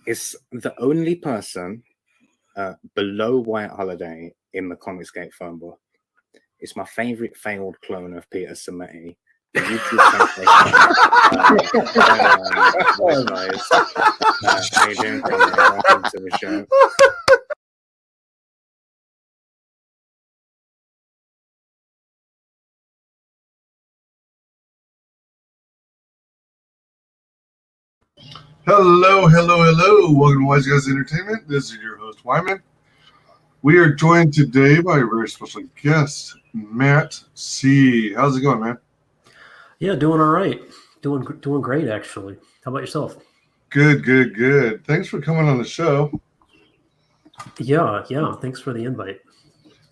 It's the only person below White Holiday in the Comicsgate phone book. It's my favorite failed clone of Peter Sammetti. The YouTube guys. How you doing, Conrad? Welcome to the show. Hello. Welcome to WyzGyz's Entertainment. This is your host, Wyman. We are joined today by a very special guest, Matt C. How's it going, man? Yeah, doing all right. Doing great, actually. How about yourself? Good. Thanks for coming on the show. Yeah. Thanks for the invite.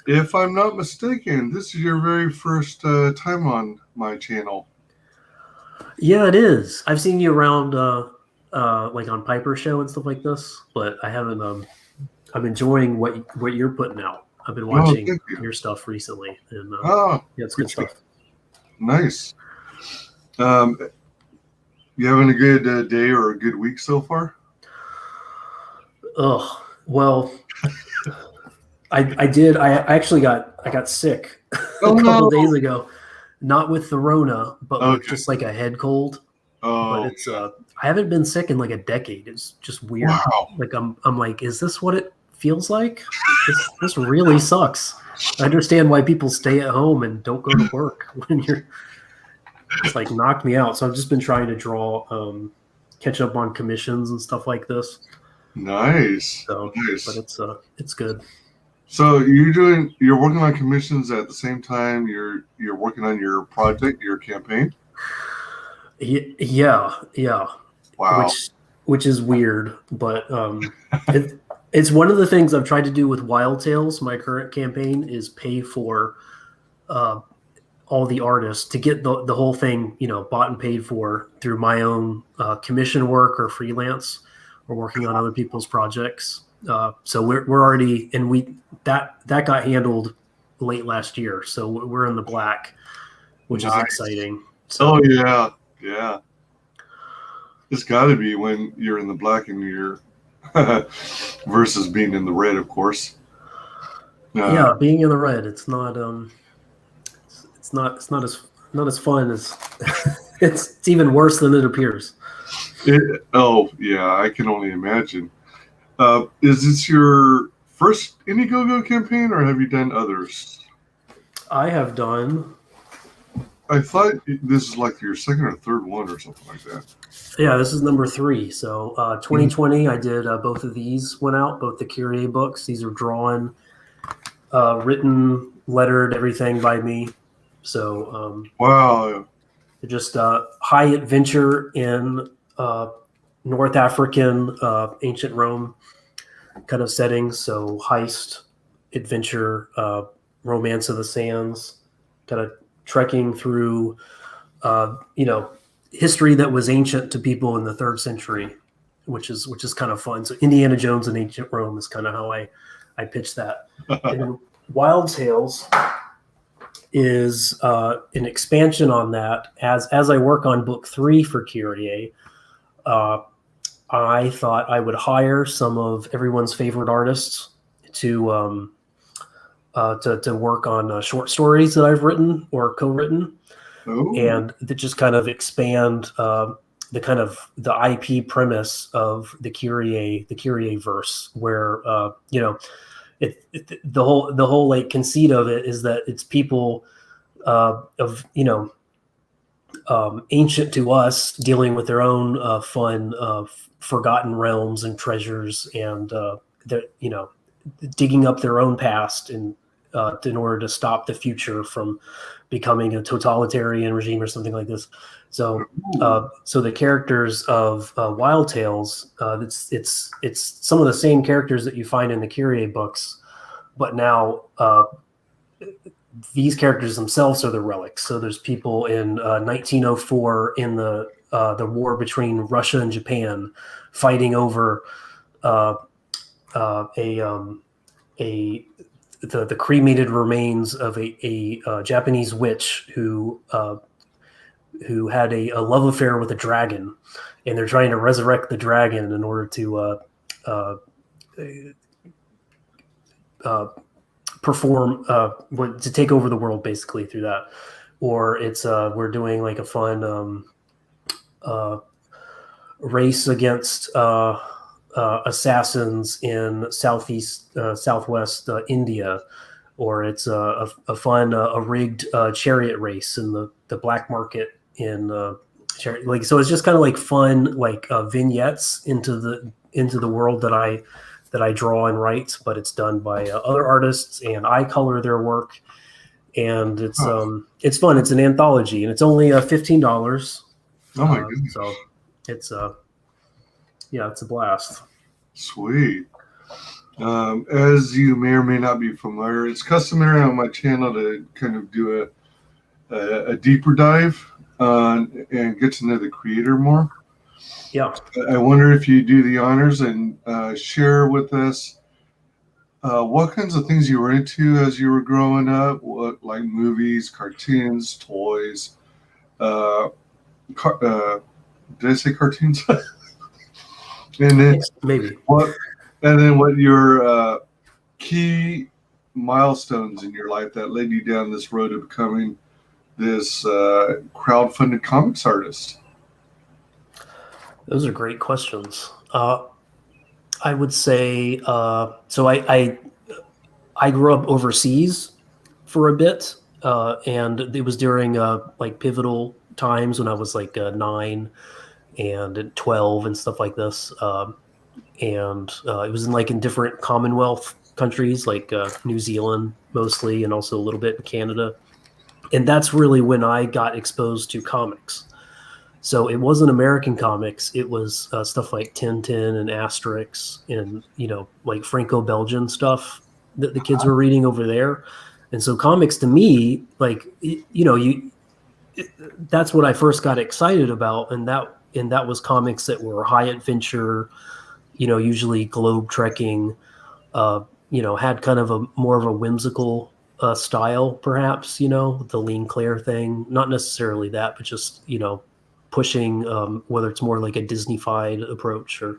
If I'm not mistaken, this is your very first time on my channel. Yeah, it is. I've seen you around, like on Piper's show and stuff like this, but I haven't. I'm enjoying what you're putting out. I've been watching your stuff recently, and yeah, it's good stuff. Nice. You having a good day or a good week so far? Oh, well, I did. I actually got sick a couple days ago, not with the Rona, but with just like a head cold. Oh, but it's I haven't been sick in like a decade. It's just weird. Wow. Like I'm like, is this what it feels like? This really sucks. I understand why people stay at home and don't go to work when it's like knocked me out. So I've just been trying to catch up on commissions and stuff like this. Nice. So, but it's good. So you're working on commissions at the same time you're working on your project, your campaign? Yeah. Wow. Which is weird, but it's one of the things I've tried to do with Wild Tales. My current campaign is pay for all the artists to get the whole thing, bought and paid for through my own commission work or freelance or working on other people's projects. So we're already, and that got handled late last year. So we're in the black, which is exciting. So, oh yeah. It's got to be when you're in the black and you're versus being in the red, of course. Yeah, being in the red, it's not as fun as it's even worse than it appears. Oh yeah, I can only imagine. Is this your first Indiegogo campaign, or have you done others? I have done. I thought this is like your second or third one or something like that. Yeah, this is number 3. So 2020, I did both of these went out, both the Kyrie books. These are drawn, written, lettered, everything by me. So wow, just high adventure in North African ancient Rome kind of settings. So heist, adventure, romance of the sands, kind of trekking through, history that was ancient to people in the 3rd century, which is kind of fun. So Indiana Jones and ancient Rome is kind of how I pitch that. And Wild Tales is an expansion on that. As I work on book 3 for Kyrie, I thought I would hire some of everyone's favorite artists to work on short stories that I've written or co-written. Ooh. And that just kind of expand the IP premise of the Kyrie verse, where the whole like conceit of it is that it's people of ancient to us dealing with their own fun forgotten realms and treasures, and digging up their own past and in order to stop the future from becoming a totalitarian regime or something like this. So the characters of Wild Tales, it's some of the same characters that you find in the Kyrie books, but now these characters themselves are the relics. So there's people in 1904 in the war between Russia and Japan fighting over the cremated remains of a Japanese witch who who had a love affair with a dragon, and they're trying to resurrect the dragon in order to perform to take over the world basically through that. Or it's we're doing like a fun race against assassins in southwest India, or it's a fun a rigged chariot race in the black market in like, so it's just kind of like fun like vignettes into the world that I draw and write, but it's done by other artists, and I color their work, and it's fun. It's an anthology, and it's only $15. Oh my goodness! So it's it's a blast. Sweet. As you may or may not be familiar, it's customary on my channel to kind of do a deeper dive and get to know the creator more. Yeah. I wonder if you do the honors and share with us what kinds of things you were into as you were growing up, what, like movies, cartoons, toys. Did I say cartoons? And then maybe what your key milestones in your life that led you down this road of becoming this crowdfunded comics artist? Those are great questions. I would say so. I grew up overseas for a bit, and it was during like pivotal times when I was like 9 and 12 and stuff like this. And it was in different Commonwealth countries, like New Zealand mostly, and also a little bit in Canada. And that's really when I got exposed to comics. So it wasn't American comics. It was stuff like Tintin and Asterix and, like Franco-Belgian stuff that the kids were reading over there. And so comics to me, that's what I first got excited about. And that was comics that were high adventure, usually globe trekking, had kind of more of a whimsical style, perhaps, the Lean Claire thing. Not necessarily that, but just, pushing whether it's more like a Disney-fied approach or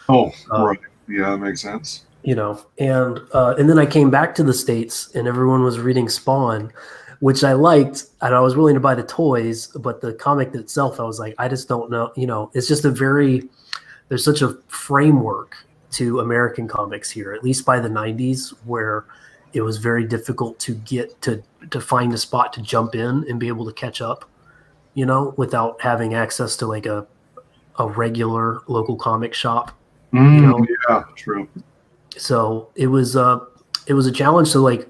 right. Yeah, that makes sense. And then I came back to the States and everyone was reading Spawn, which I liked, and I was willing to buy the toys, but the comic itself, I was like, I just don't know, it's just there's such a framework to American comics here, at least by the 90s, where it was very difficult to get to find a spot to jump in and be able to catch up, without having access to like a regular local comic shop. Yeah, true. So it was a challenge. So I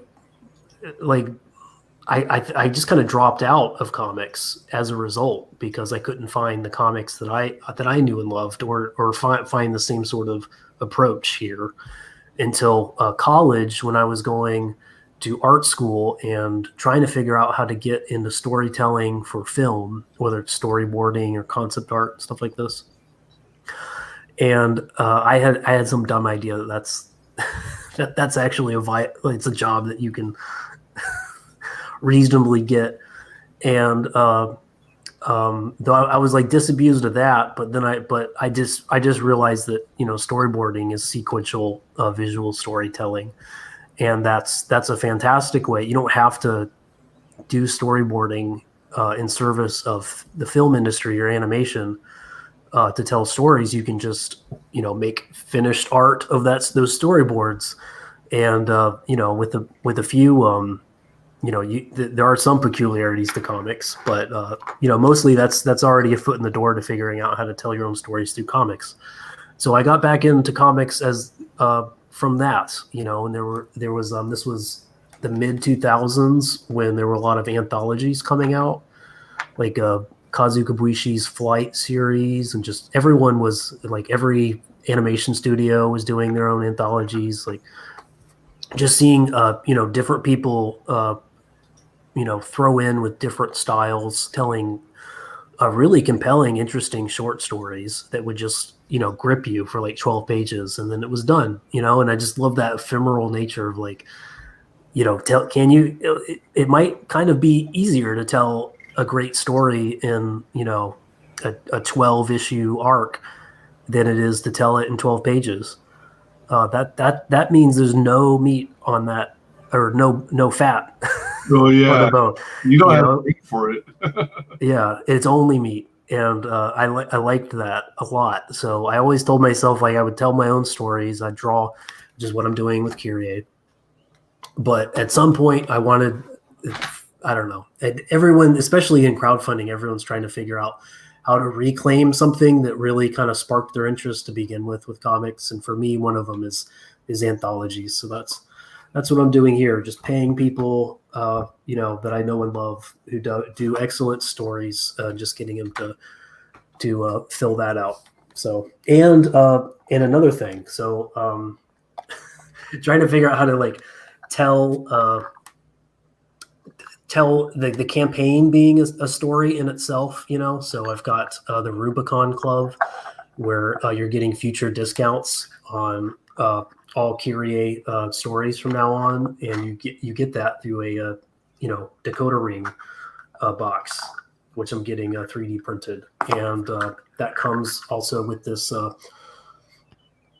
just kind of dropped out of comics as a result, because I couldn't find the comics that I knew and loved, or find the same sort of approach here until college, when I was going to art school and trying to figure out how to get into storytelling for film, whether it's storyboarding or concept art and stuff like this. And I had some dumb idea that's actually it's a job that you can reasonably get. And though I was like disabused of that, but then I just realized that storyboarding is sequential visual storytelling, and that's a fantastic way. You don't have to do storyboarding in service of the film industry or animation to tell stories. You can just make finished art of those storyboards, and with a few there are some peculiarities to comics, but mostly that's already a foot in the door to figuring out how to tell your own stories through comics. So I got back into comics as from that, and there was this was the mid 2000s when there were a lot of anthologies coming out, like Kazu Kibuishi's Flight series, and just everyone was like, every animation studio was doing their own anthologies, like just seeing different people throw in with different styles, telling really compelling, interesting short stories that would just grip you for like 12 pages, and then it was done. And I just love that ephemeral nature of like, it might kind of be easier to tell a great story in, you know, a 12 issue arc than it is to tell it in 12 pages. That means there's no meat on that, or no fat Oh on yeah, the bone. you don't You have know? to wait for it. Yeah, it's only meat, and I liked that a lot. So I always told myself like I would tell my own stories. I'd draw, which is what I'm doing with Kyrie. But at some point, I wanted, I don't know, and everyone, especially in crowdfunding, everyone's trying to figure out how to reclaim something that really kind of sparked their interest to begin with comics. And for me, one of them is anthologies. So that's what I'm doing here, just paying people, you know, that I know and love who do excellent stories, just getting them to fill that out. So and another thing, so trying to figure out how to like tell the campaign being a story in itself, you know. So I've got the Rubicon Club, where you're getting future discounts on all Kyrie stories from now on, and you get that through a you know, decoder ring box, which I'm getting 3D printed, and that comes also with this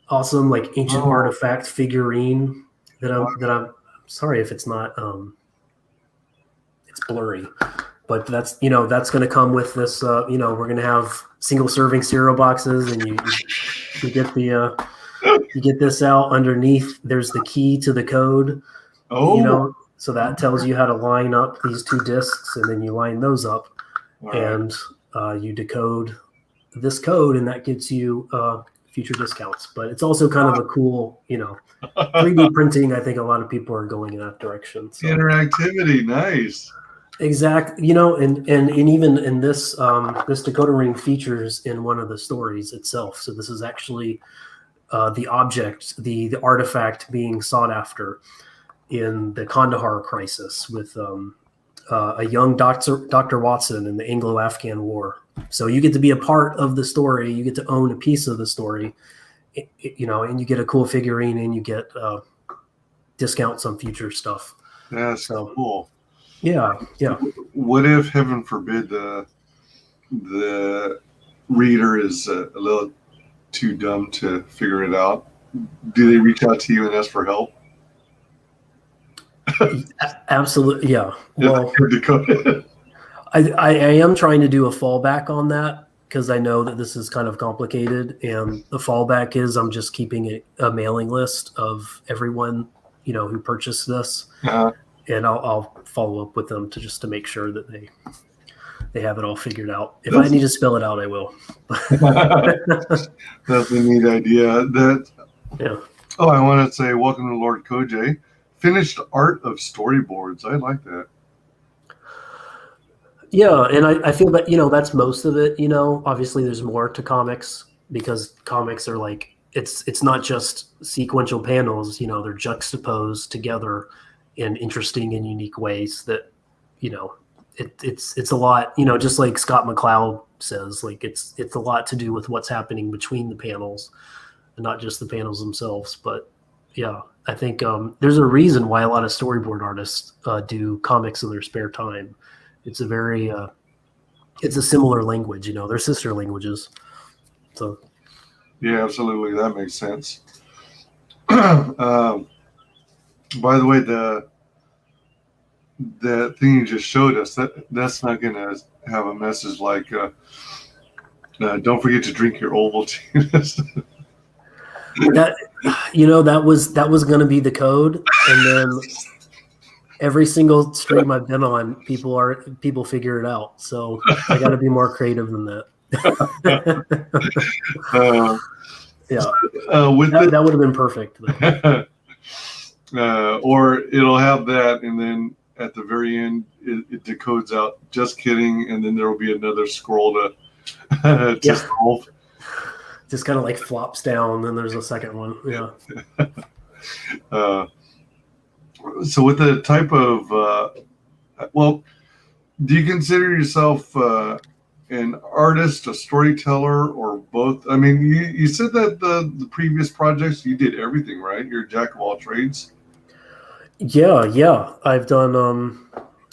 awesome like ancient artifact figurine that I'm sorry if it's not it's blurry, but that's, you know, that's going to come with this. You know, we're going to have single serving cereal boxes, and you get the you get this out underneath. There's the key to the code. Oh, you know, so that tells you how to line up these two discs, and then you line those up, and you decode this code, and that gets you future discounts. But it's also kind of a cool, you know, 3D printing. I think a lot of people are going in that direction. So. Interactivity, nice. Exactly, you know, and even in this this decoder ring features in one of the stories itself. So this is actually the object, the artifact being sought after in the Kandahar crisis with a young Dr. Watson in the Anglo-Afghan War. So you get to be a part of the story. You get to own a piece of the story, you know, and you get a cool figurine, and you get discounts on future stuff. That's cool. Yeah. What if, heaven forbid, the reader is a little too dumb to figure it out? Do they reach out to you and ask for help? Absolutely, yeah. Well, I am trying to do a fallback on that, because I know that this is kind of complicated, and the fallback is I'm just keeping a mailing list of everyone, you know, who purchased this, and I'll follow up with them to make sure that they have it all figured out. If I need to spell it out, I will. That's a neat idea. Yeah. Oh, I want to say welcome to Lord Koj. Finished art of storyboards. I like that. Yeah, and I feel that, you know, that's most of it. You know, obviously there's more to comics, because comics are like, it's not just sequential panels. You know, they're juxtaposed together in interesting and unique ways that, you know, it's a lot, you know, just like Scott McCloud says, like it's a lot to do with what's happening between the panels, and not just the panels themselves. But yeah, I think there's a reason why a lot of storyboard artists do comics in their spare time. It's a very it's a similar language, you know, they're sister languages. So yeah, absolutely, that makes sense. By the way, the thing you just showed us, that's not going to have a message like don't forget to drink your Ovaltine. that, you know, that was going to be the code, and then every single stream I've been on, people figure it out. So I got to be more creative than that. Yeah, that would have been perfect. Or it'll have that, and then at the very end, it decodes out, just kidding, and then there will be another scroll to solve. Just kind of like flops down, and then there's a second one. Yeah. So with the type of, well, do you consider yourself an artist, a storyteller, or both? I mean, you said that the previous projects, you did everything, right? You're a jack of all trades. Yeah. I've done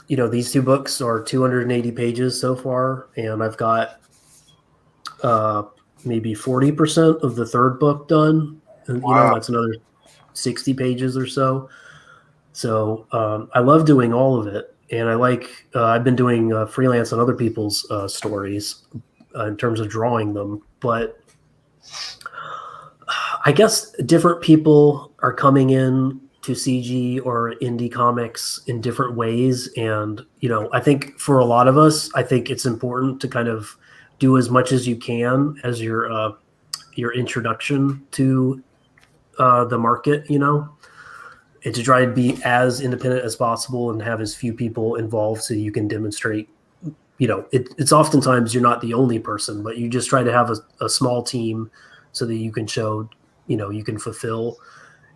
these two books are 280 pages so far, and I've got maybe 40% of the third book done. And, that's another 60 pages or so. So I love doing all of it. And I've been doing freelance on other people's stories in terms of drawing them. But I guess different people are coming in to CG or indie comics in different ways. And, I think for a lot of us, I think it's important to kind of do as much as you can as your introduction to the market, and to try and be as independent as possible and have as few people involved so you can demonstrate, it's oftentimes you're not the only person, but you just try to have a small team so that you can show, you can fulfill.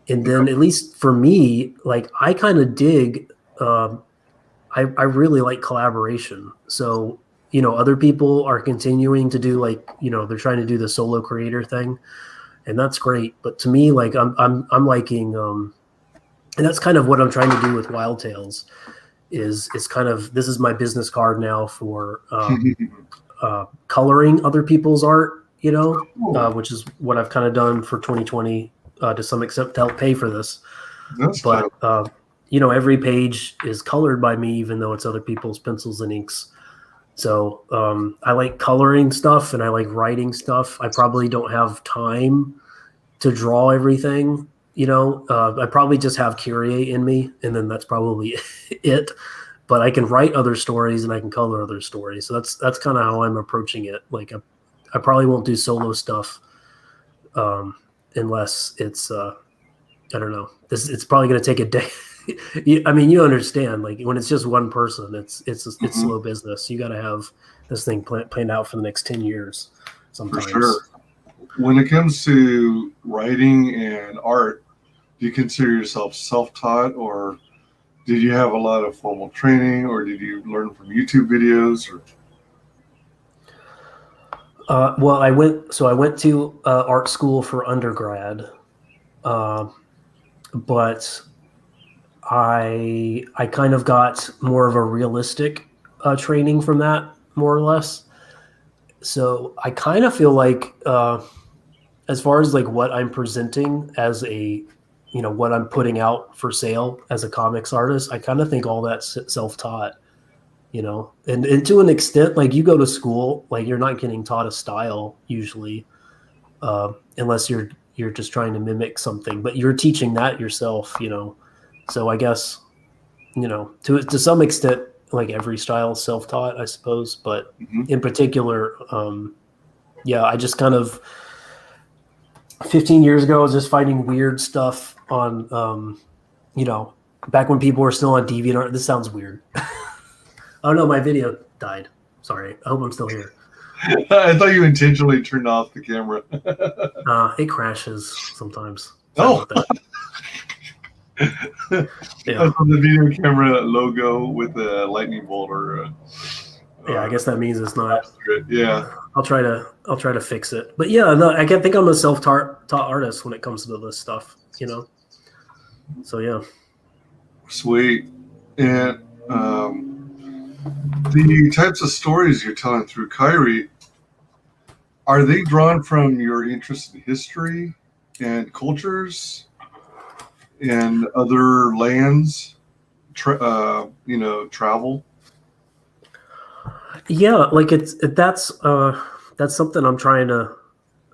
And then at least for me, like I kind of dig, I really like collaboration. So, other people are continuing to do they're trying to do the solo creator thing, and that's great. But to me, like I'm liking, and that's kind of what I'm trying to do with Wild Tales is kind of, this is my business card now for coloring other people's art, which is what I've kind of done for 2020 to some extent to help pay for this. But every page is colored by me, even though it's other people's pencils and inks. So I like coloring stuff and I like writing stuff. I probably don't have time to draw everything. I probably just have Kyrie in me, and then that's probably it. But I can write other stories and I can color other stories. So that's kind of how I'm approaching it. Like I probably won't do solo stuff unless it's I don't know. It's probably going to take a day. I mean, you understand, like when it's just one person, it's slow business. You got to have this thing planned out for the next 10 years sometimes. For sure. When it comes to writing and art, do you consider yourself self-taught, or did you have a lot of formal training, or did you learn from YouTube videos? Well, I went to art school for undergrad, but I kind of got more of a realistic training from that, more or less. So I kind of feel like, as far as like what I'm presenting as a, what I'm putting out for sale as a comics artist, I kind of think all that's self-taught, and to an extent, like you go to school, like you're not getting taught a style usually, unless you're just trying to mimic something, but you're teaching that yourself, So I guess, to some extent, like every style is self-taught, I suppose. But in particular, I just kind of 15 years ago, I was just finding weird stuff on, back when people were still on DeviantArt. This sounds weird. Oh no, my video died. Sorry. I hope I'm still here. I thought you intentionally turned off the camera. It crashes sometimes. Oh. Yeah. That's on the video camera logo with a lightning bolt or yeah, I guess that means it's not. Yeah. I'll try to fix it. But yeah, no, I think I'm a self-taught artist when it comes to this stuff, So yeah. Sweet. And the types of stories you're telling through Kyrie, are they drawn from your interest in history and cultures and other lands, travel? Yeah, like that's something I'm trying to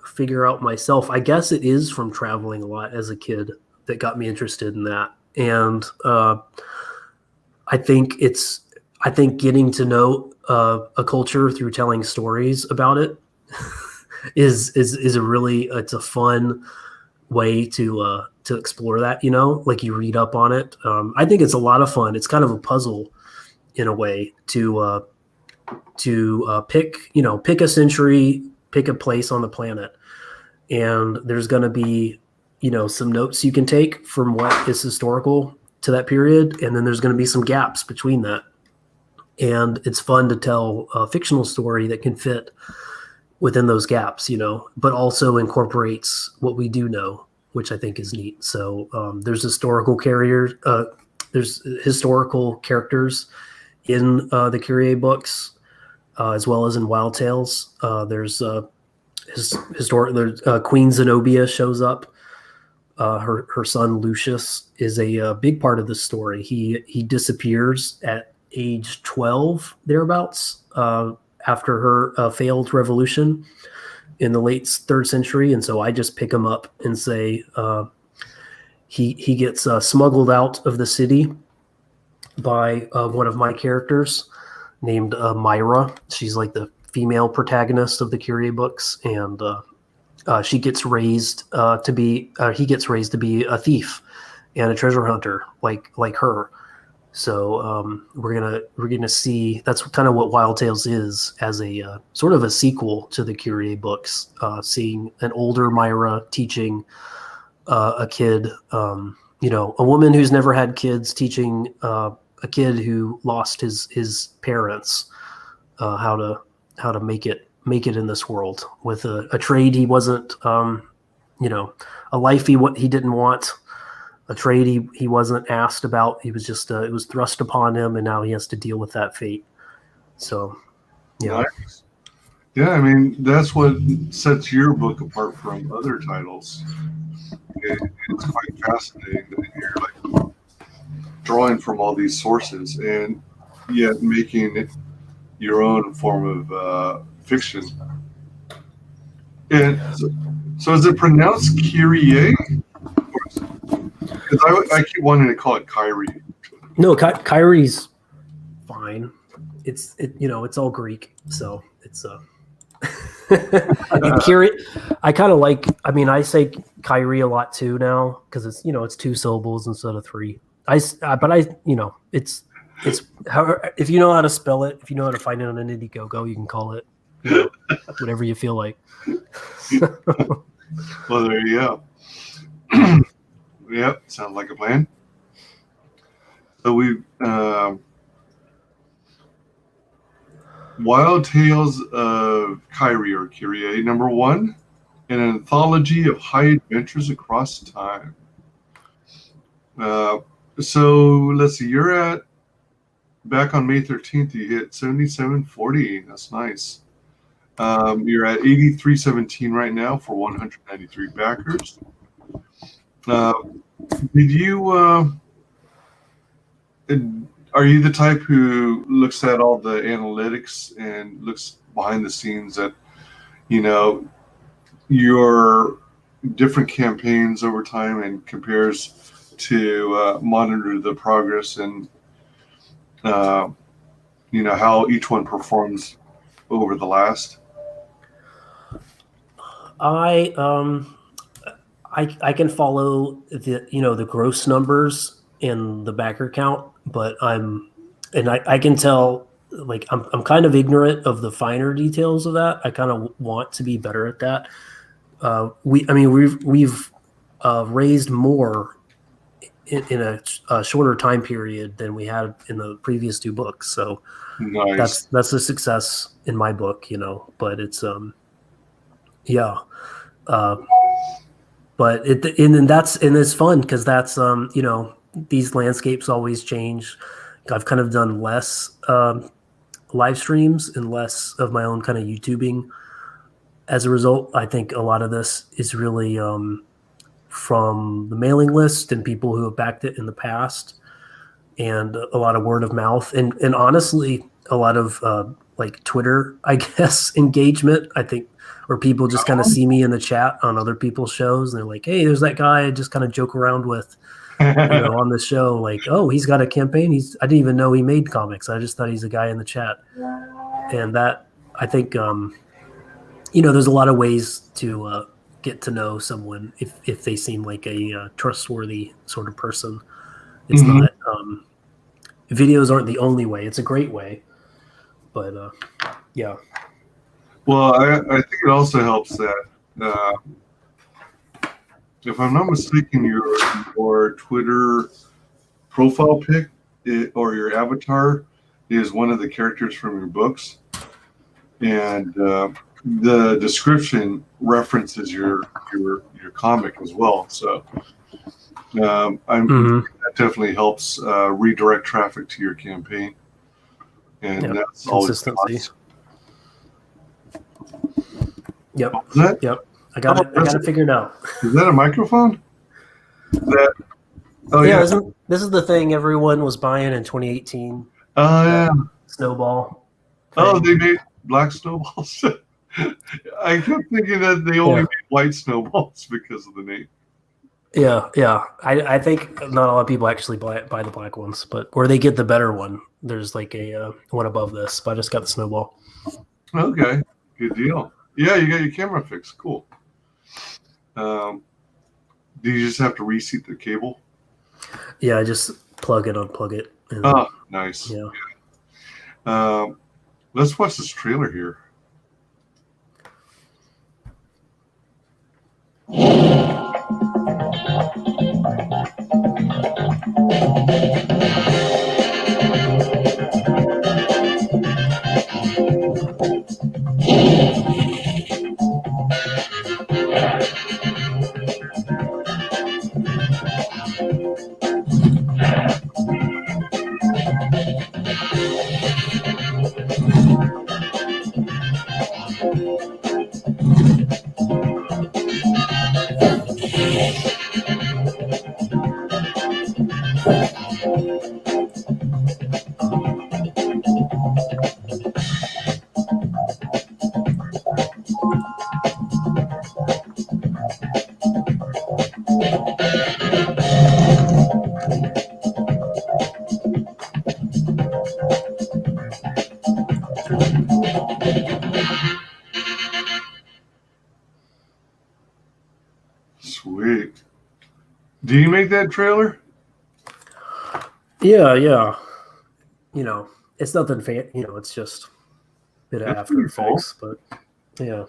figure out myself. I guess it is from traveling a lot as a kid that got me interested in that. And I think getting to know a culture through telling stories about it is it's a fun way to explore that, like you read up on it. I think it's a lot of fun. It's kind of a puzzle in a way to pick a century, pick a place on the planet, and there's going to be some notes you can take from what is historical to that period, and then there's going to be some gaps between that, and it's fun to tell a fictional story that can fit within those gaps, but also incorporates what we do know, which I think is neat. So there's historical characters in the Kyrie books, as well as in Wild Tales. There's Queen Zenobia shows up. Her son Lucius is a big part of the story. He disappears at age 12 thereabouts, after her failed revolution in the late 3rd century, and so I just pick him up and say he gets smuggled out of the city by one of my characters named Myra. She's like the female protagonist of the Kyrie books, and he gets raised to be a thief and a treasure hunter like her. So we're gonna see, that's kind of what Wild Tales is, as a sort of a sequel to the Kyrie books, seeing an older Myra teaching a kid, a woman who's never had kids, teaching a kid who lost his parents how to make it in this world with a trade he wasn't, a life he didn't want, a trade he wasn't asked about. He was just it was thrust upon him, and now he has to deal with that fate. So, yeah. Nice. Yeah, I mean, that's what sets your book apart from other titles. It's quite fascinating that you're like drawing from all these sources and yet making it your own form of fiction. And so is it pronounced Kyrie? Because I keep wanting to call it Kyrie. No, Kyrie's fine. It's all Greek, so it's and Kyrie. I kind of like. I mean, I say Kyrie a lot too now because it's 2 syllables instead of 3. It's however, if you know how to spell it, if you know how to find it on an Indiegogo, you can call it whatever you feel like. Well, there you go. Yep, sounds like a plan. So we Wild Tales of Kyrie, or Kyrie, #1, an anthology of high adventures across time. So let's see, you're at, back on May 13th, you hit 7740. That's nice. You're at 8317 right now for 193 backers. Did you are you the type who looks at all the analytics and looks behind the scenes at your different campaigns over time and compares to monitor the progress and how each one performs over the last? I can follow the gross numbers and the backer count, but I can tell, like, I'm kind of ignorant of the finer details of that. I kind of want to be better at that. We've raised more in a shorter time period than we had in the previous 2 books. So nice. That's a success in my book, but it's but it's fun because that's these landscapes always change. I've kind of done less live streams and less of my own kind of YouTubing. As a result, I think a lot of this is really from the mailing list and people who have backed it in the past, and a lot of word of mouth, and honestly a lot of like Twitter, I guess, engagement. I think, where people just kind of see me in the chat on other people's shows, and they're like, "Hey, there's that guy I just kind of joke around with, on the show. Like, oh, he's got a campaign. I didn't even know he made comics. I just thought he's a guy in the chat." And that, I think, there's a lot of ways to get to know someone if they seem like a trustworthy sort of person. It's not. Videos aren't the only way. It's a great way, but yeah. Well, I think it also helps that, if I'm not mistaken, your Twitter profile pic or your avatar is one of the characters from your books, and the description references your comic as well. So that definitely helps redirect traffic to your campaign. and that's always consistency. costs. Yep. Is that, Yep. I got it figured out. is that a microphone? Oh yeah. This is the thing everyone was buying in 2018. Oh yeah. Snowball. Oh, thing. they made black snowballs. I kept thinking that they only made white snowballs because of the name. Yeah. I think not a lot of people actually buy the black ones, but or they get the better one. There's like a one above this, but I just got the snowball. Okay, good deal. Yeah, you got your camera fixed. Cool. Do you just have to reseat the cable? Yeah, I just plug it, unplug it. And, Oh, nice. Yeah. Let's watch this trailer here. Sweet. Do you make that trailer? Yeah. You know, it's nothing it's just a bit of That's After pretty cool. Effects, but yeah.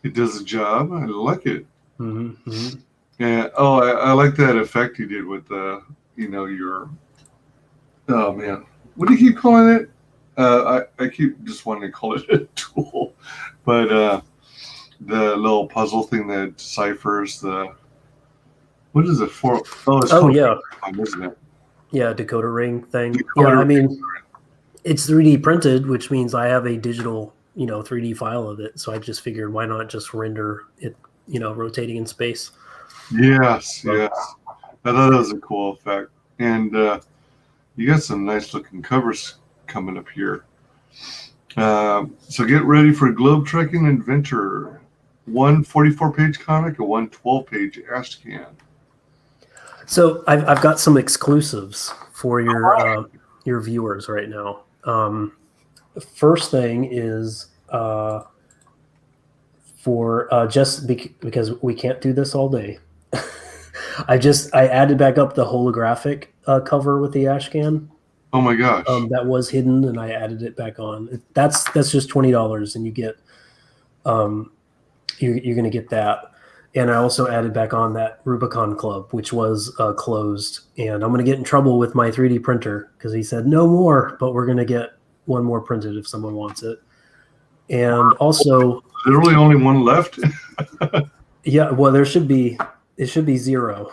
It does the job. I like it. Mm-hmm. Yeah. Oh, I like that effect you did with your. Oh man, what do you keep calling it? I keep just wanting to call it a tool, but the little puzzle thing that deciphers the. What is it for? Oh, it's called yeah. isn't it? Yeah, decoder ring thing. Decoder yeah, I ring. mean, it's 3D printed, which means I have a digital, 3D file of it. So I just figured, why not just render it, rotating in space? Yes. I thought that was a cool effect, and you got some nice looking covers coming up here. So get ready for Globe Trekking Adventure. One 44-page comic and one 12-page ashcan. So I've got some exclusives for your viewers right now. First thing is for just because we can't do this all day. I added back up the holographic cover with the ashcan. Oh my gosh! That was hidden, and I added it back on. That's just $20, and you get you're going to get that. And I also added back on that Rubicon Club, which was closed. And I'm going to get in trouble with my 3D printer because he said no more, but we're going to get one more printed if someone wants it. And also, literally only one left. yeah, well, it should be 0.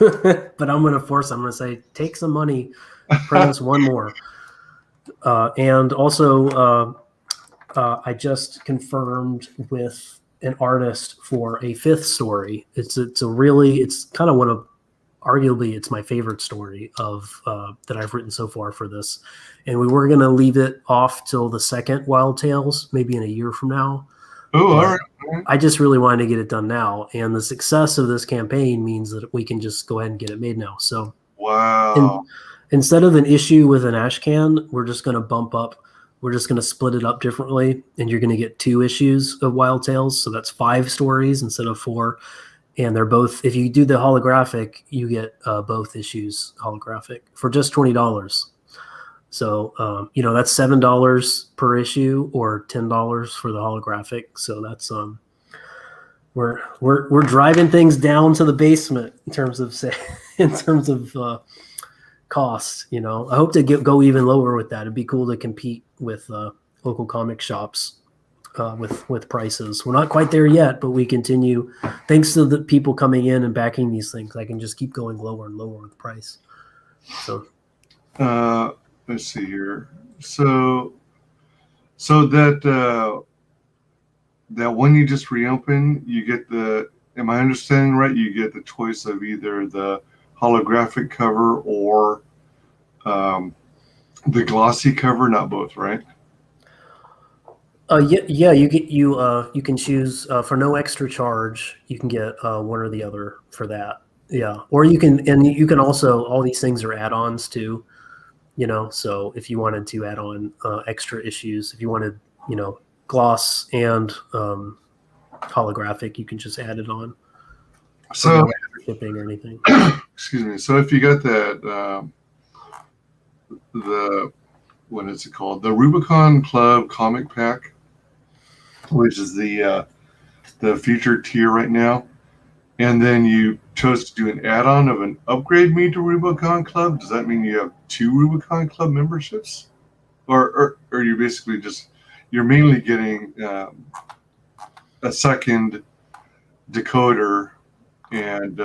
But I'm going to say, take some money, print us one more. And also, I just confirmed with an artist for a 5th story. It's kind of arguably it's my favorite story of that I've written so far for this. And we were going to leave it off till the second Wild Tales, maybe in a year from now. Oh, all right. I just really wanted to get it done now. And the success of this campaign means that we can just go ahead and get it made now. So wow. Instead of an issue with an ashcan, we're just going to bump up. We're just going to split it up differently, and you're going to get 2 issues of Wild Tales. So that's 5 stories instead of 4. And they're both, if you do the holographic, you get both issues holographic for just $20. So, that's $7 per issue or $10 for the holographic. So that's, we're driving things down to the basement in terms of costs. I hope to go even lower with that. It'd be cool to compete with local comic shops with prices. We're not quite there yet, but we continue. Thanks to the people coming in and backing these things, I can just keep going lower and lower with price. So let's see here. So that that one you just reopened, you get the. Am I understanding right? You get the choice of either the holographic cover or the glossy cover, not both, right? Yeah, you can choose for no extra charge. You can get one or the other for that. Yeah, or you can also, all these things are add-ons too. So if you wanted to add on extra issues, if you wanted gloss and holographic, you can just add it on. So no extra shipping or anything. excuse me. So if you got that the what is it called? The Rubicon Club comic pack, which is the featured tier right now, and then you chose to do an add-on of an upgrade me to Rubicon Club. Does that mean you have 2 Rubicon Club memberships, or you're basically you're mainly getting a second decoder and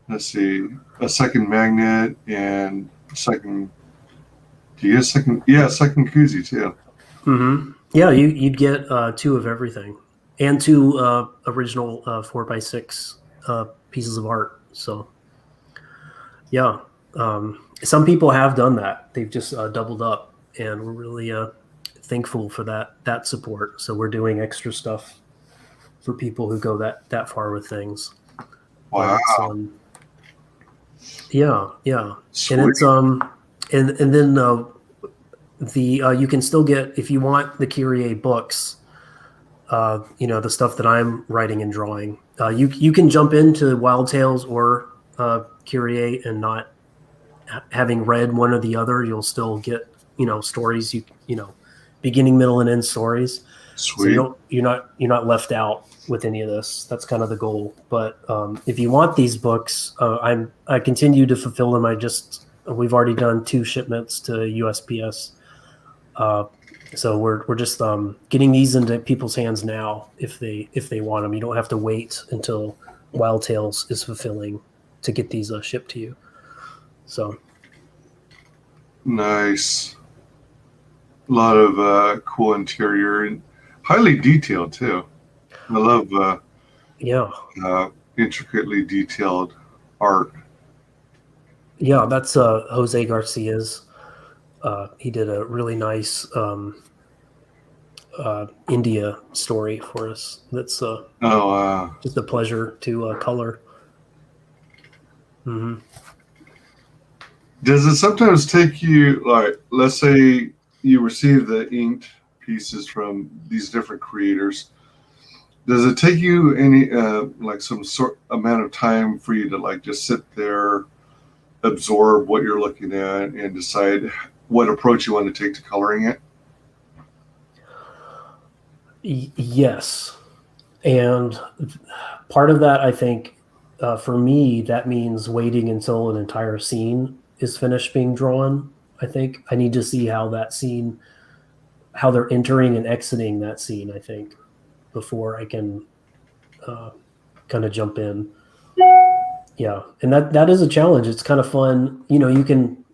let's see, a second magnet and second. Do you get a second? Yeah, a second koozie too. Mm-hmm. Yeah, you'd get 2 of everything and 2 original 4x6 pieces of art. So yeah, some people have done that. They've just doubled up, and we're really thankful for that support. So we're doing extra stuff for people who go that far with things. Wow. But, yeah. Sweet. And it's and then you can still get, if you want the Kyrie books, the stuff that I'm writing and drawing. You can jump into Wild Tales or Kyrie and not having read one or the other, you'll still get stories. Beginning, middle, and end stories. Sweet. So you're not left out with any of this. That's kind of the goal. But if you want these books, I continue to fulfill them. We've already done 2 shipments to USPS. So we're just getting these into people's hands now if they want them. You don't have to wait until Wild Tales is fulfilling to get these shipped to you. So nice. A lot of cool interior and highly detailed too. I love intricately detailed art. Yeah, that's Jose Garcia's. He did a really nice India story for us. That's just a pleasure to color. Mm-hmm. Does it sometimes take you, like, let's say you receive the inked pieces from these different creators? Does it take you any some sort amount of time for you to just sit there, absorb what you're looking at, and decide what approach you want to take to coloring it? Yes, and part of that, I think, for me, that means waiting until an entire scene is finished being drawn. I think I need to see how they're entering and exiting that scene, I think, before I can kind of jump in. Yeah, and that is a challenge. It's kind of fun. You can,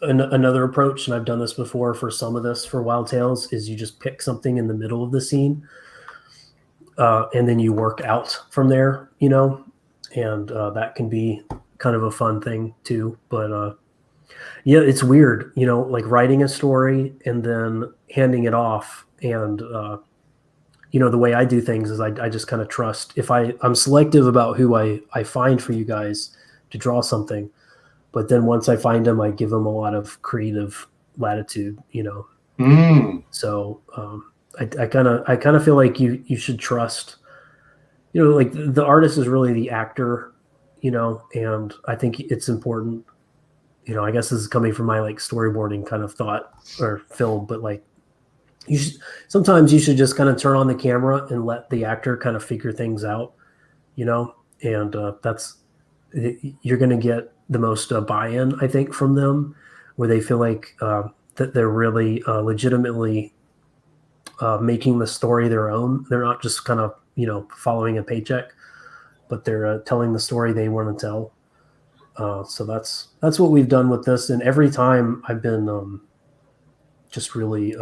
another approach, and I've done this before for some of this for Wild Tales, is you just pick something in the middle of the scene, and then you work out from there, and that can be kind of a fun thing too. But yeah, it's weird, like writing a story and then handing it off. And, the way I do things is I just kind of trust. If I'm selective about who I find for you guys to draw something, but then once I find them, I give them a lot of creative latitude, So I kind of feel like you should trust, like the artist is really the actor, and I think it's important. I guess this is coming from my storyboarding kind of thought or film, but sometimes you should just kind of turn on the camera and let the actor kind of figure things out, and you're going to get the most buy-in, I think, from them, where they feel like that they're really legitimately making the story their own. They're not just kind of, following a paycheck, but they're telling the story they want to tell. So that's what we've done with this, and every time I've been just really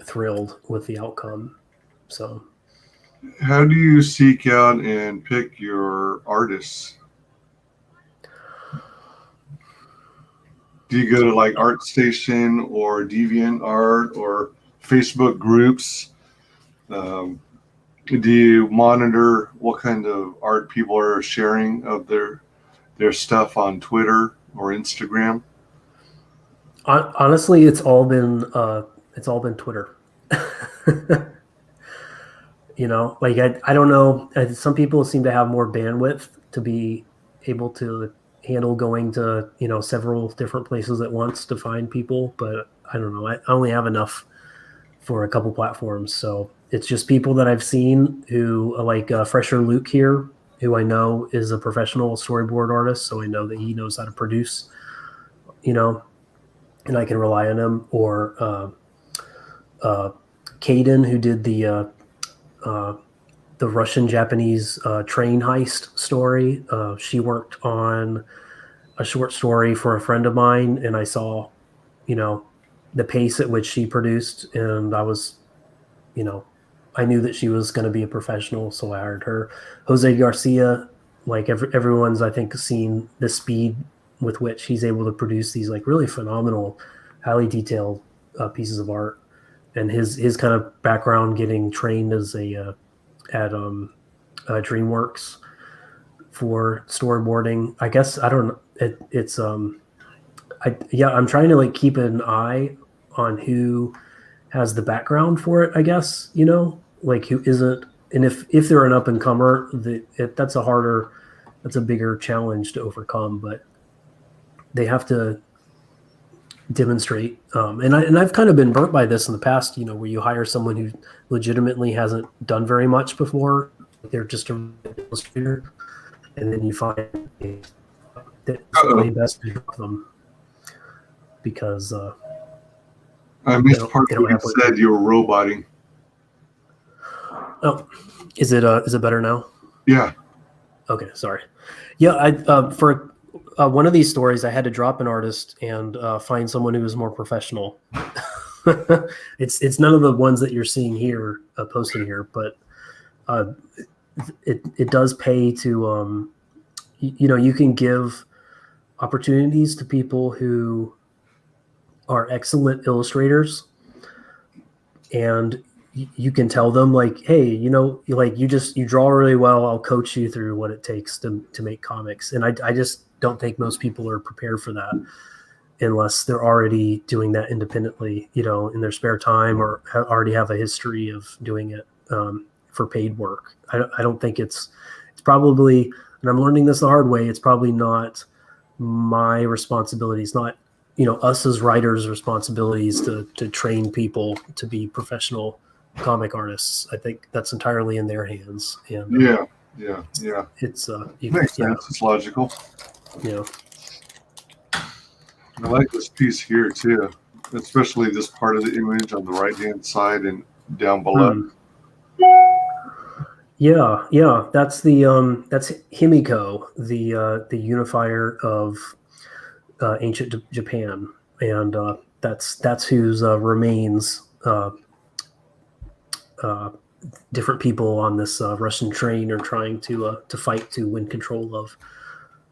thrilled with the outcome. So How do you seek out and pick your artists? Do you go to like ArtStation or DeviantArt or Facebook groups? Do you monitor what kind of art people are sharing of their stuff on Twitter or Instagram? honestly, it's all been Twitter. You know, like I don't know. Some people seem to have more bandwidth to be able to handle going to, you know, several different places at once to find people, but I don't know. I only have enough for a couple platforms, so it's just people that I've seen who like Fresher Luke here, who I know is a professional storyboard artist, so I know that he knows how to produce, you know, and I can rely on him. Or Caden, who did the Russian-Japanese train heist story. She worked on a short story for a friend of mine, and I saw, you know, the pace at which she produced, and I was, you know, I knew that she was going to be a professional, so I hired her. Jose Garcia, like everyone's, I think, seen the speed with which he's able to produce these like really phenomenal, highly detailed pieces of art, and his kind of background getting trained as a at DreamWorks for storyboarding. I guess I don't know. I'm trying to like keep an eye on who has the background for it. I guess, you know, like who isn't, and if they're an up and comer, that's a bigger challenge to overcome. But they have to demonstrate. And I've kind of been burnt by this in the past, you know, where you hire someone who legitimately hasn't done very much before. They're just a illustrator, and then you find that it's way best to drop them because I missed part where you said you were roboting. Oh, is it better now? Yeah. Okay, sorry. Yeah, I for one of these stories, I had to drop an artist and find someone who was more professional. It's none of the ones that you're seeing here posted here, but it does pay to you know, you can give opportunities to people who are excellent illustrators, and you can tell them like, hey, you know, you draw really well. I'll coach you through what it takes to make comics. And I just don't think most people are prepared for that unless they're already doing that independently, you know, in their spare time, or already have a history of doing it for paid work. I don't think it's probably, and I'm learning this the hard way, it's probably not my responsibility. It's not, you know, us as writers' responsibilities to train people to be professional comic artists. I think that's entirely in their hands. And yeah. It's makes sense. It's logical. Yeah. I like this piece here too, especially this part of the image on the right-hand side and down below. Yeah. That's that's Himiko, the unifier of ancient Japan, and that's whose remains different people on this Russian train are trying to fight to win control of.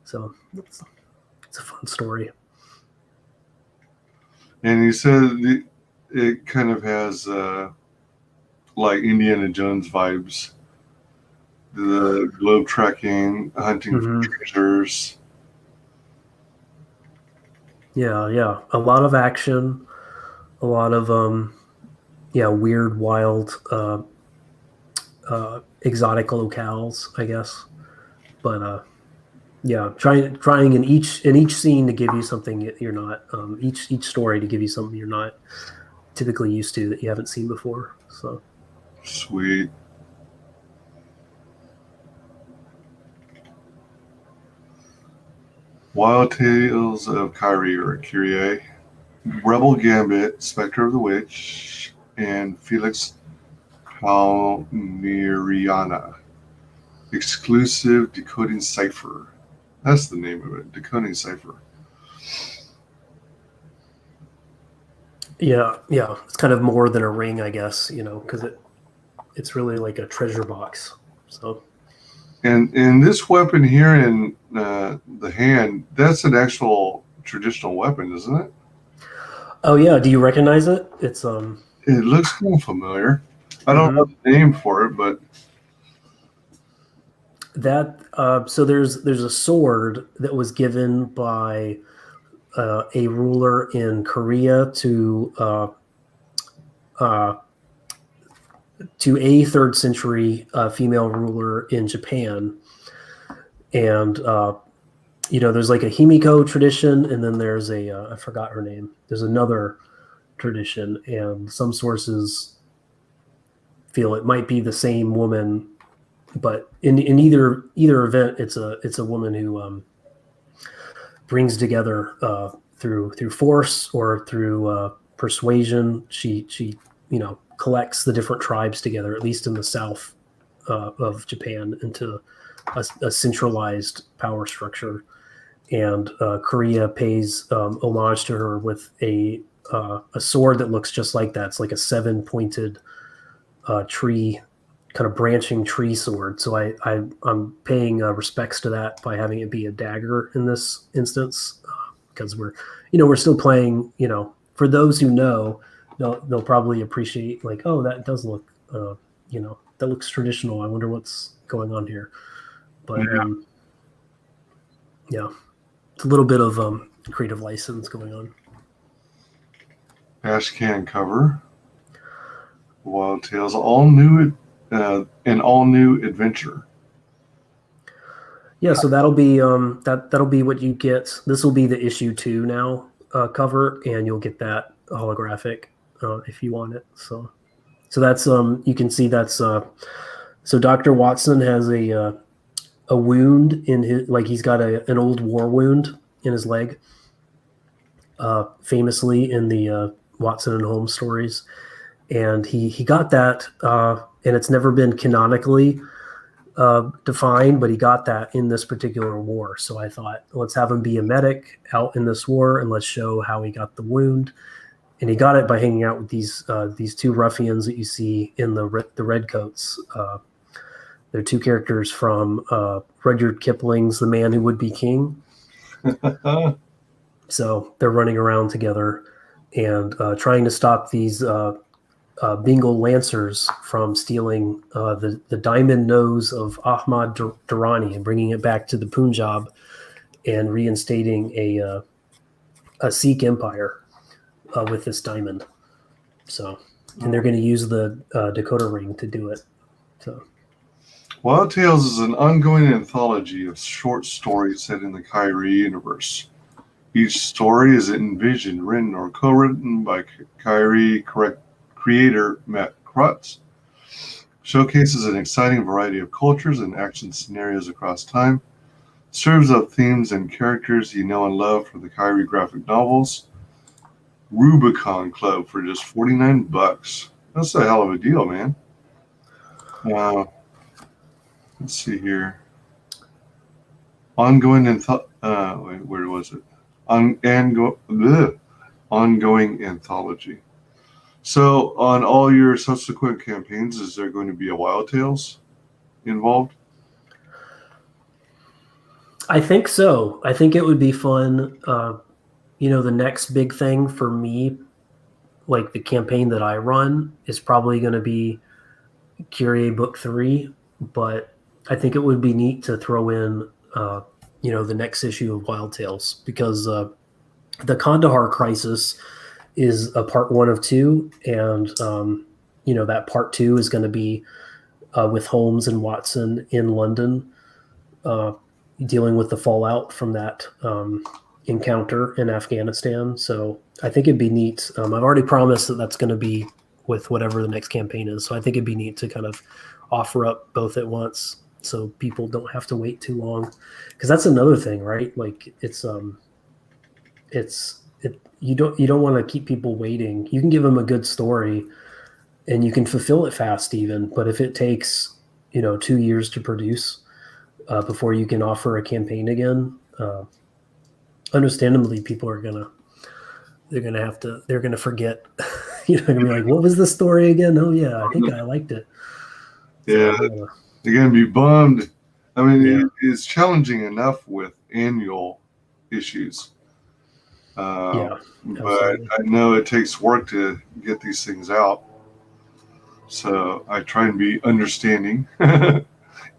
So it's a fun story. And you said it kind of has like Indiana Jones vibes. The globe trekking, hunting for treasures. Yeah. A lot of action, a lot of weird, wild, exotic locales, I guess. But trying in each scene to give you something you're not, each story to give you something you're not typically used to, that you haven't seen before. So sweet. Wild Tales of Kyrie or Kyrie, Rebel Gambit, Spectre of the Witch, and Felix Palmiriana. Exclusive decoding cipher. That's the name of it, Decoding Cipher. Yeah, yeah. It's kind of more than a ring, I guess, because it's really like a treasure box. So. And this weapon here in the hand, that's an actual traditional weapon, isn't it? Oh yeah, do you recognize it? It's It looks kind of familiar. I don't know the name for it, but that so there's a sword that was given by a ruler in Korea to a 3rd century female ruler in Japan, and there's like a Himiko tradition, and then there's I forgot her name. There's another tradition, and some sources feel it might be the same woman, but in either event, it's a woman who brings together through force or through persuasion. She collects the different tribes together, at least in the south of Japan, into a centralized power structure. And Korea pays homage to her with a sword that looks just like that. It's like a 7-pointed tree, kind of branching tree sword. So I'm paying respects to that by having it be a dagger in this instance, because we're still playing. For those who know, they'll probably appreciate, like, oh, that does look that looks traditional. I wonder what's going on here. But yeah, it's a little bit of creative license going on. Ash can cover. Wild Tales, all new adventure. Yeah, so that'll be that'll be what you get. This will be the issue 2 now cover, and you'll get that holographic if you want it. So that's you can see that's so Dr. Watson has a wound in his, like, he's got an old war wound in his leg, famously in the Watson and Holmes stories, and he got that, and it's never been canonically defined, but he got that in this particular war. So I thought, let's have him be a medic out in this war, and let's show how he got the wound. And he got it by hanging out with these 2 ruffians that you see in the red coats. They're 2 characters from Rudyard Kipling's The Man Who Would Be King. So they're running around together and trying to stop these Bengal Lancers from stealing the diamond nose of Ahmad Durrani and bringing it back to the Punjab and reinstating a Sikh empire with this diamond. So, and they're going to use the decoder ring to do it. So, Wild Tales is an ongoing anthology of short stories set in the Kyrie universe. Each story is envisioned, written, or co-written by Kyrie creator Matt Crotts. Showcases an exciting variety of cultures and action scenarios across time. Serves up themes and characters you know and love from the Kyrie graphic novels. Rubicon Club for just $49. That's a hell of a deal, man. Let's see here. Ongoing where was it? Ongoing anthology. So on all your subsequent campaigns, is there going to be a Wild Tales involved? I think so. I think it would be fun. The next big thing for me, like the campaign that I run, is probably going to be Kyrie Book 3, but I think it would be neat to throw in, the next issue of Wild Tales, because the Kandahar Crisis is a part 1 of 2, and that part 2 is going to be with Holmes and Watson in London, dealing with the fallout from that encounter in Afghanistan. So I think it'd be neat. I've already promised that that's going to be with whatever the next campaign is. So I think it'd be neat to kind of offer up both at once, so people don't have to wait too long. Because that's another thing, right? Like you don't want to keep people waiting. You can give them a good story and you can fulfill it fast even, but if it takes 2 years to produce, before you can offer a campaign again. Understandably, people are they're gonna forget. They're gonna be like, "What was the story again?" Oh yeah, I think I liked it. Yeah, So, they're gonna be bummed. I mean, Yeah. it's challenging enough with annual issues. Yeah, But absolutely. I know it takes work to get these things out. So I try and be understanding,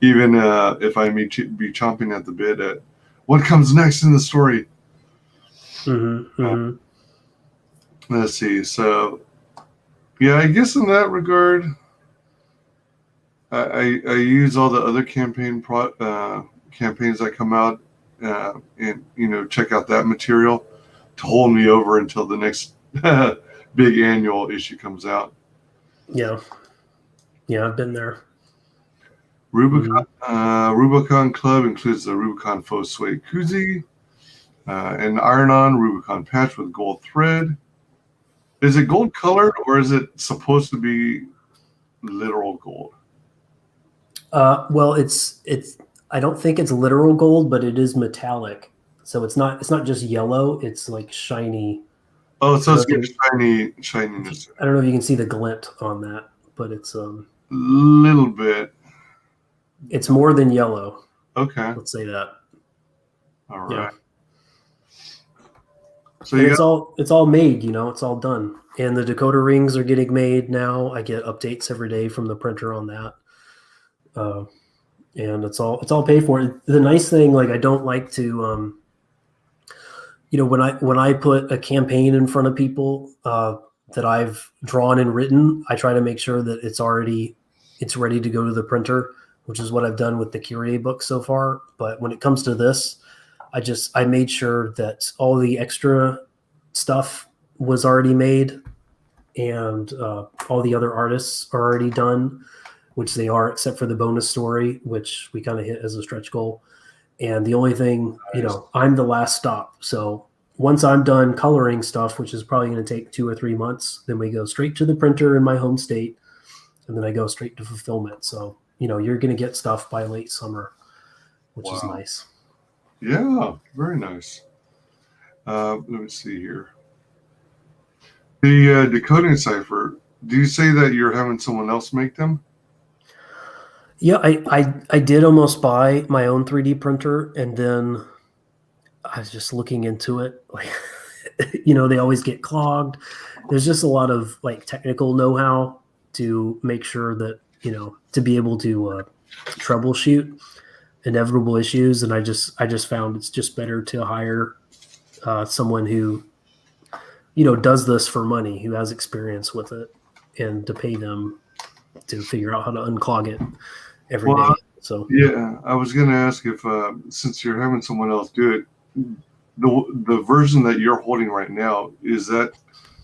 even if I may be chomping at the bit at what comes next in the story. Let's see. So, yeah, I guess in that regard, I use all the other campaigns that come out, and check out that material to hold me over until the next big annual issue comes out. Yeah, I've been there. Rubicon Club includes the Rubicon Faux Suede Koozie, an iron-on Rubicon patch with gold thread. Is it gold colored or is it supposed to be literal gold? Well, it's. I don't think it's literal gold, but it is metallic. So it's not just yellow. It's like shiny. Oh, so it's got I shininess. don't know if you can see the glint on that, but it's Little bit. it's more than yellow. Okay. Let's say that. All right. Yeah. So And it's all made, it's all done. And the decoder rings are getting made now. I get updates every day from the printer on that. And it's all paid for. The nice thing, like, I don't like to when I put a campaign in front of people that I've drawn and written, I try to make sure that it's ready to go to the printer, which is what I've done with the Kyrie book so far. But when it comes to this, I made sure that all the extra stuff was already made, and all the other artists are already done, which they are, except for the bonus story, which we kind of hit as a stretch goal. And the only thing, I'm the last stop. So once I'm done coloring stuff, which is probably going to take 2 or 3 months, then we go straight to the printer in my home state, and then I go straight to fulfillment. So, you're going to get stuff by late summer, which is nice. Yeah, very nice. Let me see here. The decoding cipher, do you say that you're having someone else make them? Yeah, I did almost buy my own 3D printer, and then I was just looking into it. Like, they always get clogged. There's just a lot of like technical know-how to make sure that, to be able to troubleshoot inevitable issues. And I just found it's just better to hire someone who, does this for money, who has experience with it, and to pay them to figure out how to unclog it every day. So yeah, I was going to ask if since you're having someone else do it, the version that you're holding right now, is that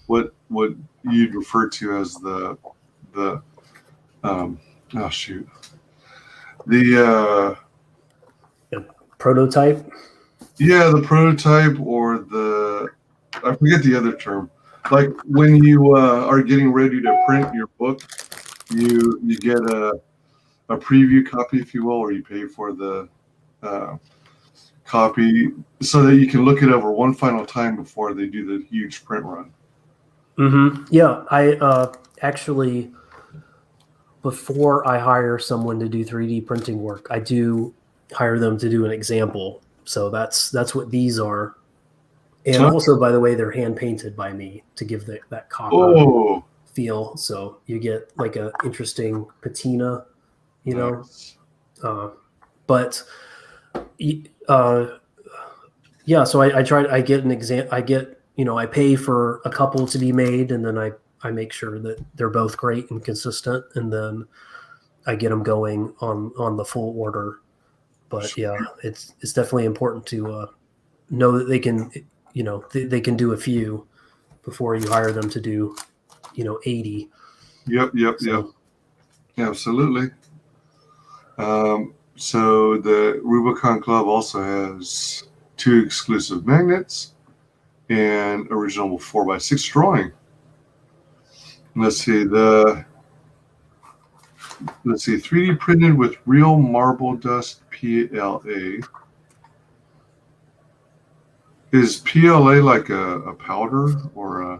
what you'd refer to as the prototype? Yeah, the prototype, or I forget the other term. Like when you are getting ready to print your book, you get a preview copy, if you will, or you pay for the copy so that you can look it over one final time before they do the huge print run. Yeah, I actually, before I hire someone to do 3D printing work, I do hire them to do an example. So that's what these are. And also, by the way, they're hand painted by me to give that copper feel. So you get like a interesting patina, Nice. But yeah. So I get an exam. I pay for a couple to be made, and then I make sure that they're both great and consistent, and then I get them going on the full order. But yeah, it's definitely important to know that they can, they can do a few before you hire them to do, 80. Yep. Absolutely. So the Rubicon Club also has 2 exclusive magnets and original 4x6 drawing. Let's see, the let's see, 3D printed with real marble dust PLA. Is PLA like a powder or a?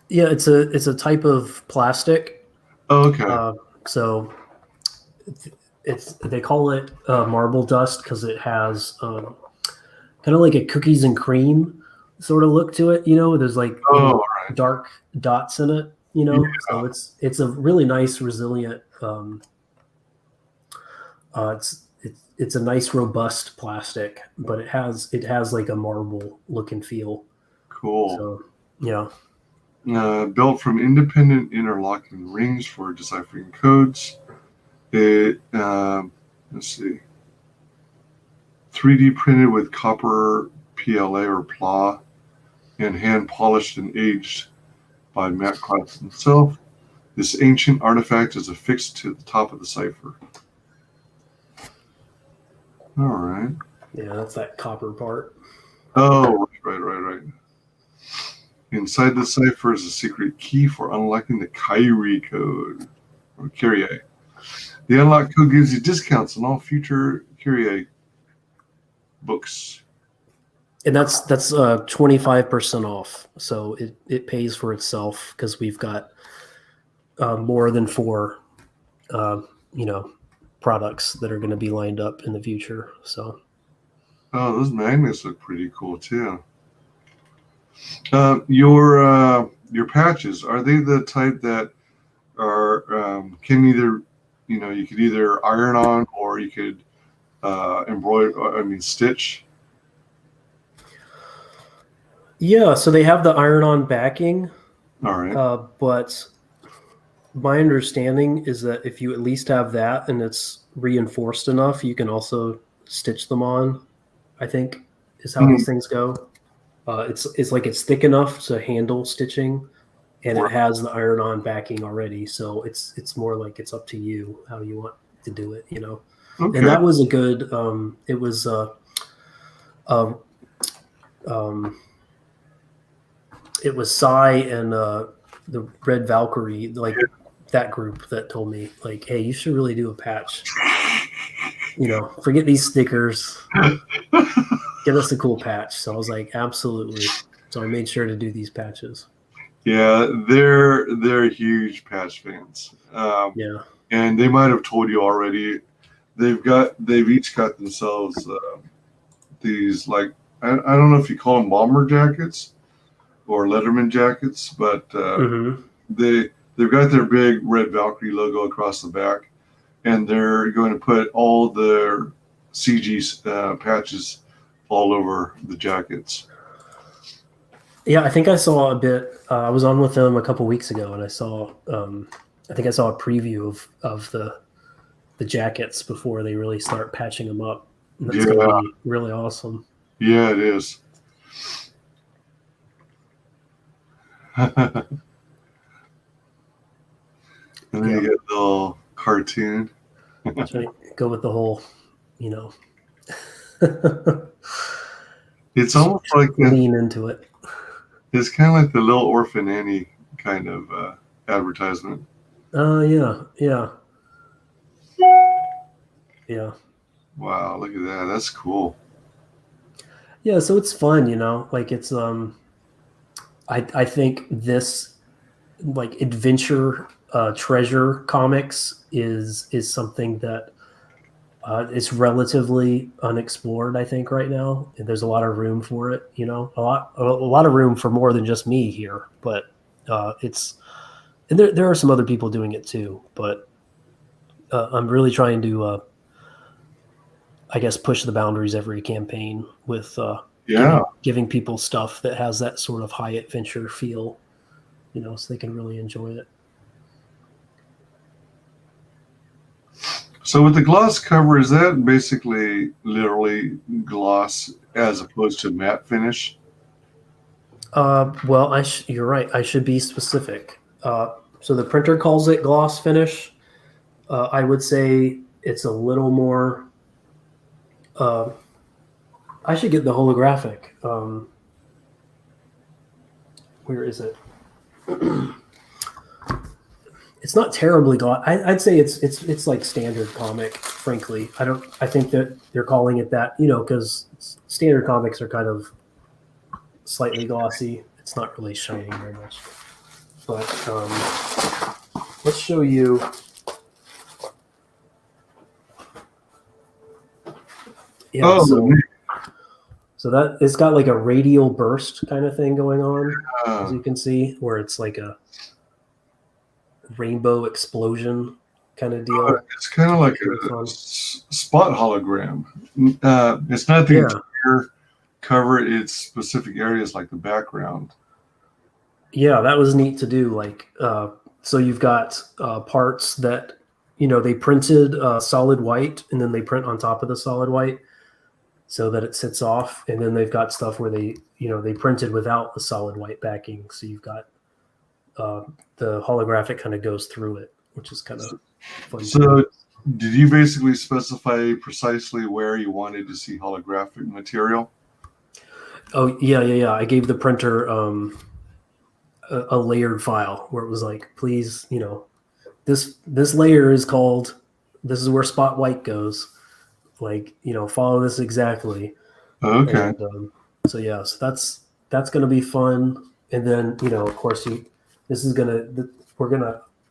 Yeah, it's a type of plastic. Oh, okay. So they call it marble dust because it has kind of like a cookies and cream sort of look to it. You know, there's like little Right. dark dots in it. You know, Yeah. so it's a really nice, resilient. It's a nice, robust plastic, but it has like a marble look and feel. Cool. So yeah. Built from independent interlocking rings for deciphering codes. It let's see, 3D printed with copper PLA or PLA, and hand polished and aged by Matt Crotts himself. This ancient artifact is affixed to the top of the cipher. All right. Yeah, that's that copper part. Oh, right. Inside the cipher is a secret key for unlocking the Kyrie code, or Kyrie. The unlock code gives you discounts on all future Kyrie books. And that's 25% off. So it pays for itself because we've got more than 4, products that are going to be lined up in the future. So. Oh, those magnets look pretty cool too. Your patches, are they the type that are can either, you could either iron on or you could stitch? Yeah, so they have the iron-on backing. All right. But my understanding is that if you at least have that and it's reinforced enough, you can also stitch them on, I think, is how these things go. It's like it's thick enough to handle stitching, and it has the iron-on backing already. So it's more like it's up to you how you want to do it, Okay. And that was a good. It was it was Psy and the Red Valkyrie, like that group that told me, like, hey, you should really do a patch. Forget these stickers. Get us a cool patch. So I was like, absolutely. So I made sure to do these patches. Yeah, they're huge patch fans. Yeah. And they might have told you already. They've each got themselves these, like, I don't know if you call them bomber jackets or Letterman jackets, but they've got their big Red Valkyrie logo across the back, and they're going to put all their CG patches all over the jackets. Yeah, I think I saw a bit. I was on with them a couple weeks ago, and I saw. I think I saw a preview of the jackets before they really start patching them up. And that's going to be really awesome. Yeah, it is. And then you get the little cartoon. That's right. Go with the whole, It's almost like lean into it. It's kind of like the Little Orphan Annie kind of advertisement. Yeah. Wow, look at that. That's cool. Yeah, so it's fun, like it's I think this, like, adventure treasure comics is something that is relatively unexplored, I think, right now. And there's a lot of room for it, a lot of room for more than just me here. But and there are some other people doing it too. But I'm really trying to, I guess, push the boundaries every campaign with giving people stuff that has that sort of high adventure feel, so they can really enjoy it. So with the gloss cover, is that basically literally gloss as opposed to matte finish? Well, you're right. I should be specific. So the printer calls it gloss finish. I would say it's a little more. I should get the holographic. Where is it? it's not terribly I'd say it's like standard comic. Frankly, I think that they're calling it that, because standard comics are kind of slightly glossy. It's not really shining very much. But let's show you. Yeah, so that it's got like a radial burst kind of thing going on, as you can see, where it's like a rainbow explosion kind of deal. It's kind of like a spot hologram. It's not the entire cover, it's specific areas like the background. Yeah, that was neat to do. Like, so you've got parts that, they printed solid white, and then they print on top of the solid white so that it sits off. And then they've got stuff where they printed without the solid white backing. So you've got the holographic kind of goes through it, which is kind of fun. So did you basically specify precisely where you wanted to see holographic material? Oh, yeah. I gave the printer a layered file where it was like, please, this layer is called, this is where spot white goes. Like, follow this exactly. Okay. And, so that's going to be fun. And then, of course, I'm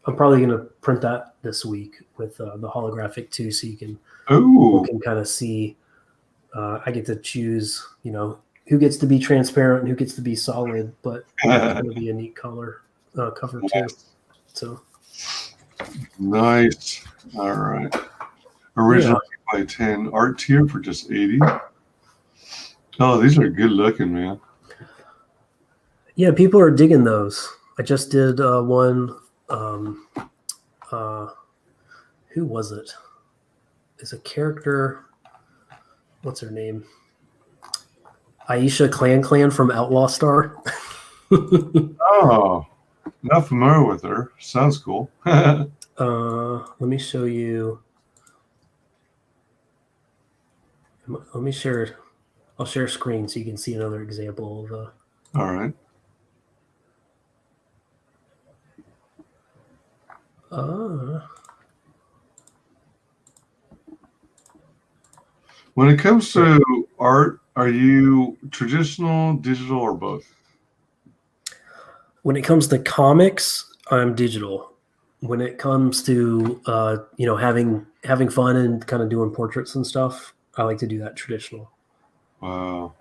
probably going to print that this week with the holographic too. So you can kind of see, I get to choose, who gets to be transparent and who gets to be solid, but it's going to be a neat color cover too. So nice. All right. Original 8x10 art tier for just 80. Oh, these are good looking, man. Yeah, people are digging those. I just did one. Who was it? It's a character. What's her name? Aisha Clan from Outlaw Star. Oh, not familiar with her. Sounds cool. Let me show you. Let me share. I'll share screen so you can see another example of. All right. When it comes to art, are you traditional, digital, or both? When it comes to comics, I'm digital. When it comes to having fun and kind of doing portraits and stuff, I like to do that traditional. Wow,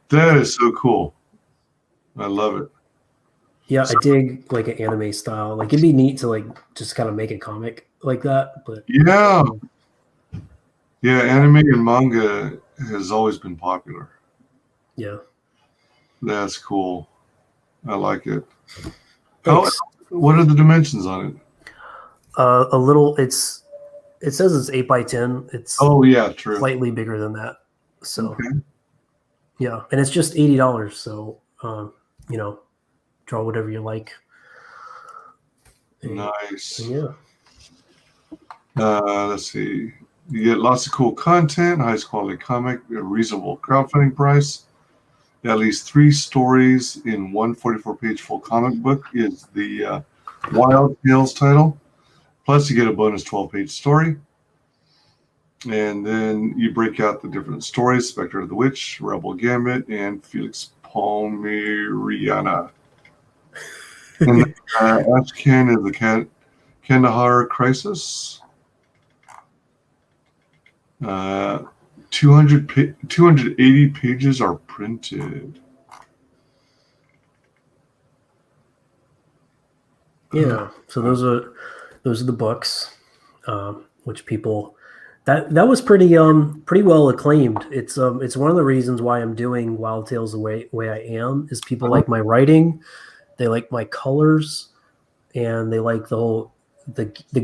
that is so cool. I love it. Yeah, I dig like an anime style. Like it'd be neat to like just kind of make a comic like that. But yeah, anime and manga has always been popular. Yeah, that's cool. I like it. What are the dimensions on it? A little. It says it's 8x10. It's true. Slightly bigger than that. So yeah, and it's just $80. So draw whatever you like. Nice. Yeah. Let's see. You get lots of cool content, highest quality comic, a reasonable crowdfunding price. At least 3 stories in one 44-page full comic book is the Wild Tales title. Plus, you get a bonus 12-page story. And then you break out the different stories: Spectre of the Witch, Rebel Gambit, and Felix Palmyriana. And Ashcan is the Kandahar Crisis. 280 pages are printed. Yeah, so those are the books, which people that was pretty well acclaimed. It's one of the reasons why I'm doing Wild Tales the way I am is people like my writing, they like my colors, and they like the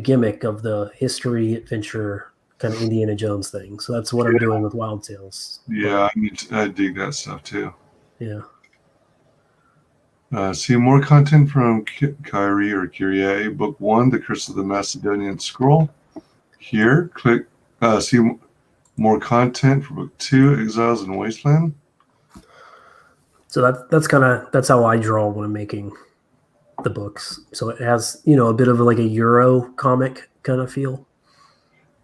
gimmick of the history adventure kind of Indiana Jones thing. So that's what I'm doing with Wild Tales. Yeah, I dig that stuff too. Yeah. See more content from Kyrie or Kyrie. Book 1, The Curse of the Macedonian Scroll. Here, click. See more content for Book 2, Exiles in Wasteland. So that's how I draw when I'm making the books, so it has, you know, a bit of like a Euro comic kind of feel.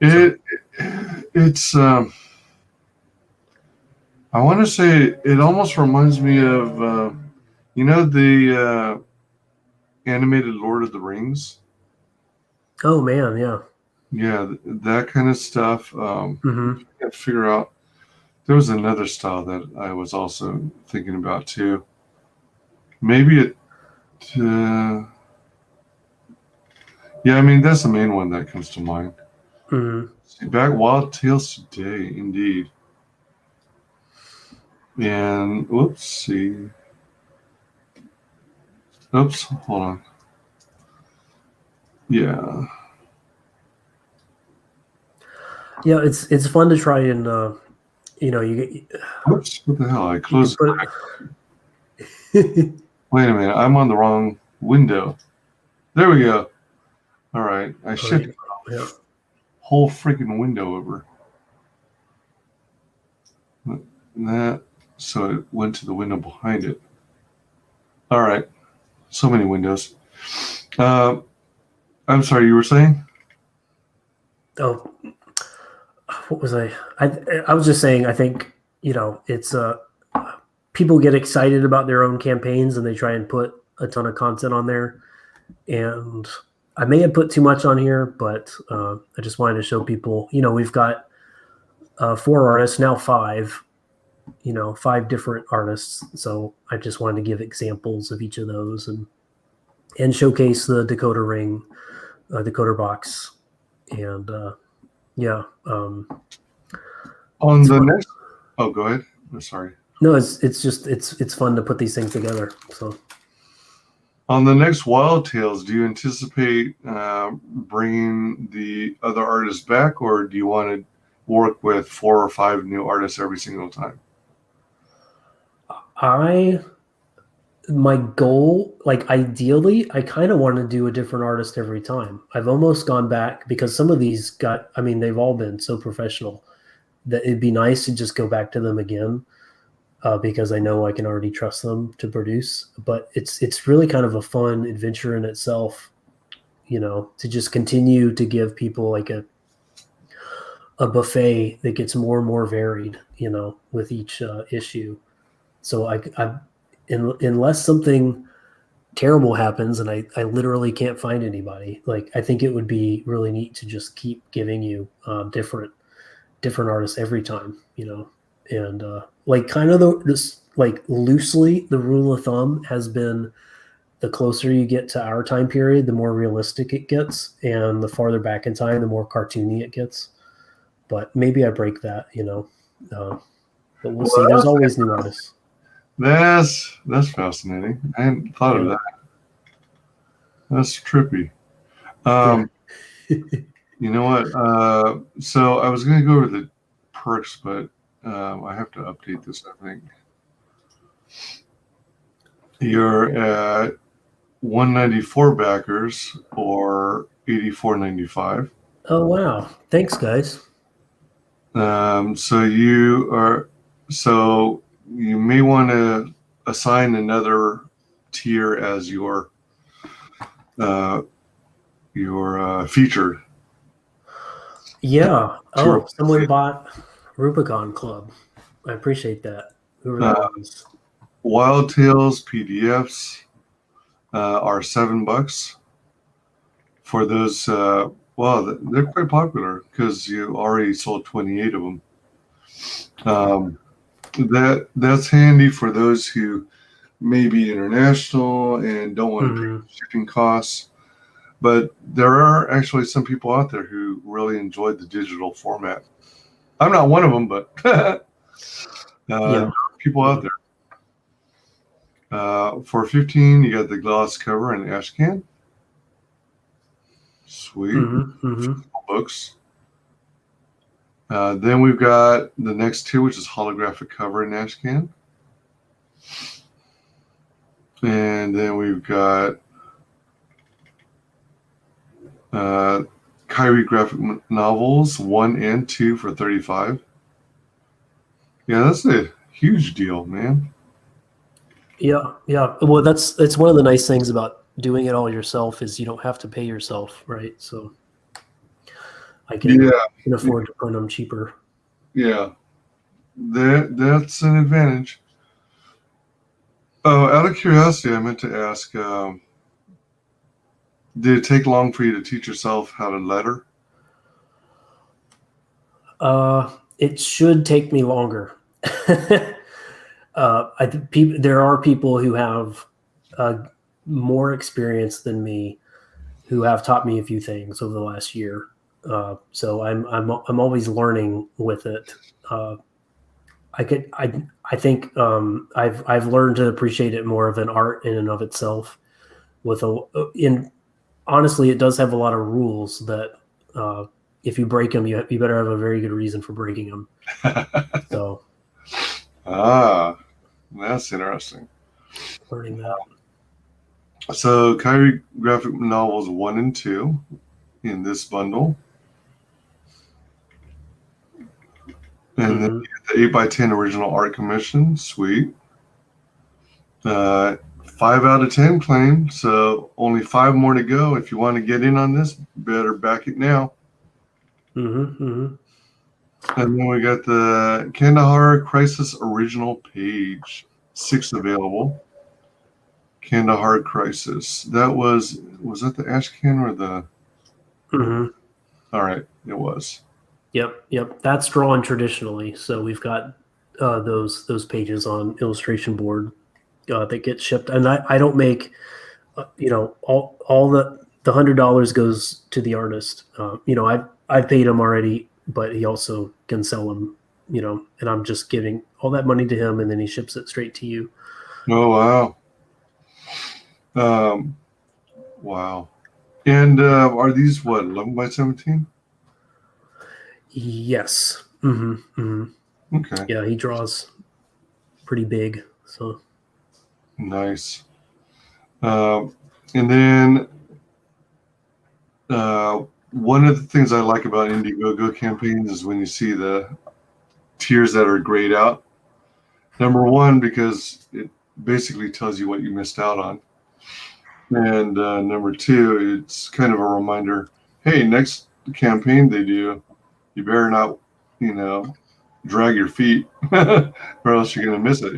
It's I want to say it almost reminds me of you know, the animated Lord of the Rings. Oh man, yeah. Yeah, that kind of stuff. Mm-hmm. I can't figure out. There was another style that I was also thinking about too. Maybe it. Yeah, I mean that's the main one that comes to mind. Mm-hmm. See, back Wild Tales Today, indeed. And whoops, see. Oops, hold on. Yeah. Yeah, it's fun to try and you know, you Whoops, what the hell? I can closed. put Wait a minute, I'm on the wrong window. There we go. All right, I shifted the yeah. whole freaking window over. That, so it went to the window behind it. All right, so many windows. I'm sorry, you were saying? Oh, what was I was just saying, I think, you know, it's people get excited about their own campaigns and they try and put a ton of content on there, and I may have put too much on here, but I just wanted to show people, you know, we've got 4 artists now, 5, you know, 5 different artists, so I just wanted to give examples of each of those and showcase the decoder ring, decoder box, and yeah. On the fun. next. Oh, go ahead. I'm sorry. No, it's just it's fun to put these things together. So On the next Wild Tales, do you anticipate bringing the other artists back, or do you want to work with 4 or 5 new artists every single time? my goal, like ideally, I kind of want to do a different artist every time. I've almost gone back because some of these I mean, they've all been so professional that it'd be nice to just go back to them again. Because I know I can already trust them to produce, but it's really kind of a fun adventure in itself, you know, to just continue to give people like a buffet that gets more and more varied, you know, with each issue. So unless something terrible happens and I literally can't find anybody, like I think it would be really neat to just keep giving you different artists every time, you know. And like kind of this, like loosely, the rule of thumb has been the closer you get to our time period, the more realistic it gets, and the farther back in time, the more cartoony it gets. But maybe I break that, you know. But we'll see. There's always new artists. That's fascinating. I hadn't thought of that. That's trippy. You know what? So I was going to go over the perks, but I have to update this, I think. You're at 194 backers or 84.95. Oh wow! Thanks, guys. So you may want to assign another tier as your featured. Yeah. Oh, someone bought Rubicon Club. I appreciate that. Who are those? Wild Tales PDFs are $7 for those. Well, they're quite popular because you already sold 28 of them. That's handy for those who may be international and don't want to pay shipping costs. But there are actually some people out there who really enjoyed the digital format. I'm not one of them, but people out there. For 15, you got the gloss cover and ash can. Sweet. Books. Then we've got the next tier, which is holographic cover and ash can. And then we've got Kyrie graphic novels 1 and 2 for $35. Yeah, that's a huge deal, man. Yeah. Well, it's one of the nice things about doing it all yourself is you don't have to pay yourself, right? So I can afford to print them cheaper. Yeah, that's an advantage. Oh, out of curiosity, I meant to ask, did it take long for you to teach yourself how to letter? It should take me longer. I think there are people who have more experience than me who have taught me a few things over the last year. So I'm always learning with it. I think I've learned to appreciate it more of an art in and of itself. Honestly, it does have a lot of rules that if you break them, you better have a very good reason for breaking them. So, that's interesting. Learning that. So, Kyrie graphic novels 1 and 2 in this bundle. And then the 8x10 original art commission, sweet. 5 out of 10 claim, so only 5 more to go. If you want to get in on this, better back it now. And then we got the Kandahar Crisis original page, 6 available. Kandahar Crisis. That was that the Ashcan or the? All right, it was. Yep. That's drawn traditionally. So we've got those pages on illustration board that get shipped, and I don't make, all the $100 goes to the artist. I paid him already, but he also can sell them, and I'm just giving all that money to him, and then he ships it straight to you. Oh wow. Wow. And are these what, 11 by 17? Yes. Okay. Yeah, he draws pretty big. So nice. And then one of the things I like about Indiegogo campaigns is when you see the tiers that are grayed out. Number one, because it basically tells you what you missed out on. And number two, it's kind of a reminder, hey, next campaign they do, you better not, drag your feet or else you're going to miss it,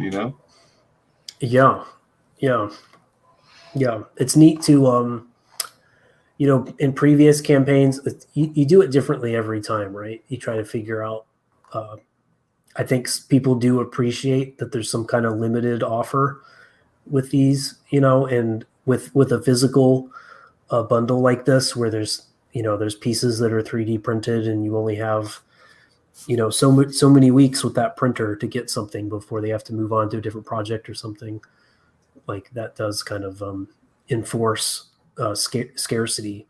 Yeah. It's neat to, in previous campaigns, you do it differently every time, right? You try to figure out, I think people do appreciate that there's some kind of limited offer with these, and with a physical bundle like this, where there's pieces that are 3D printed and you only have, so many weeks with that printer to get something before they have to move on to a different project or something. Like that does kind of enforce scarcity.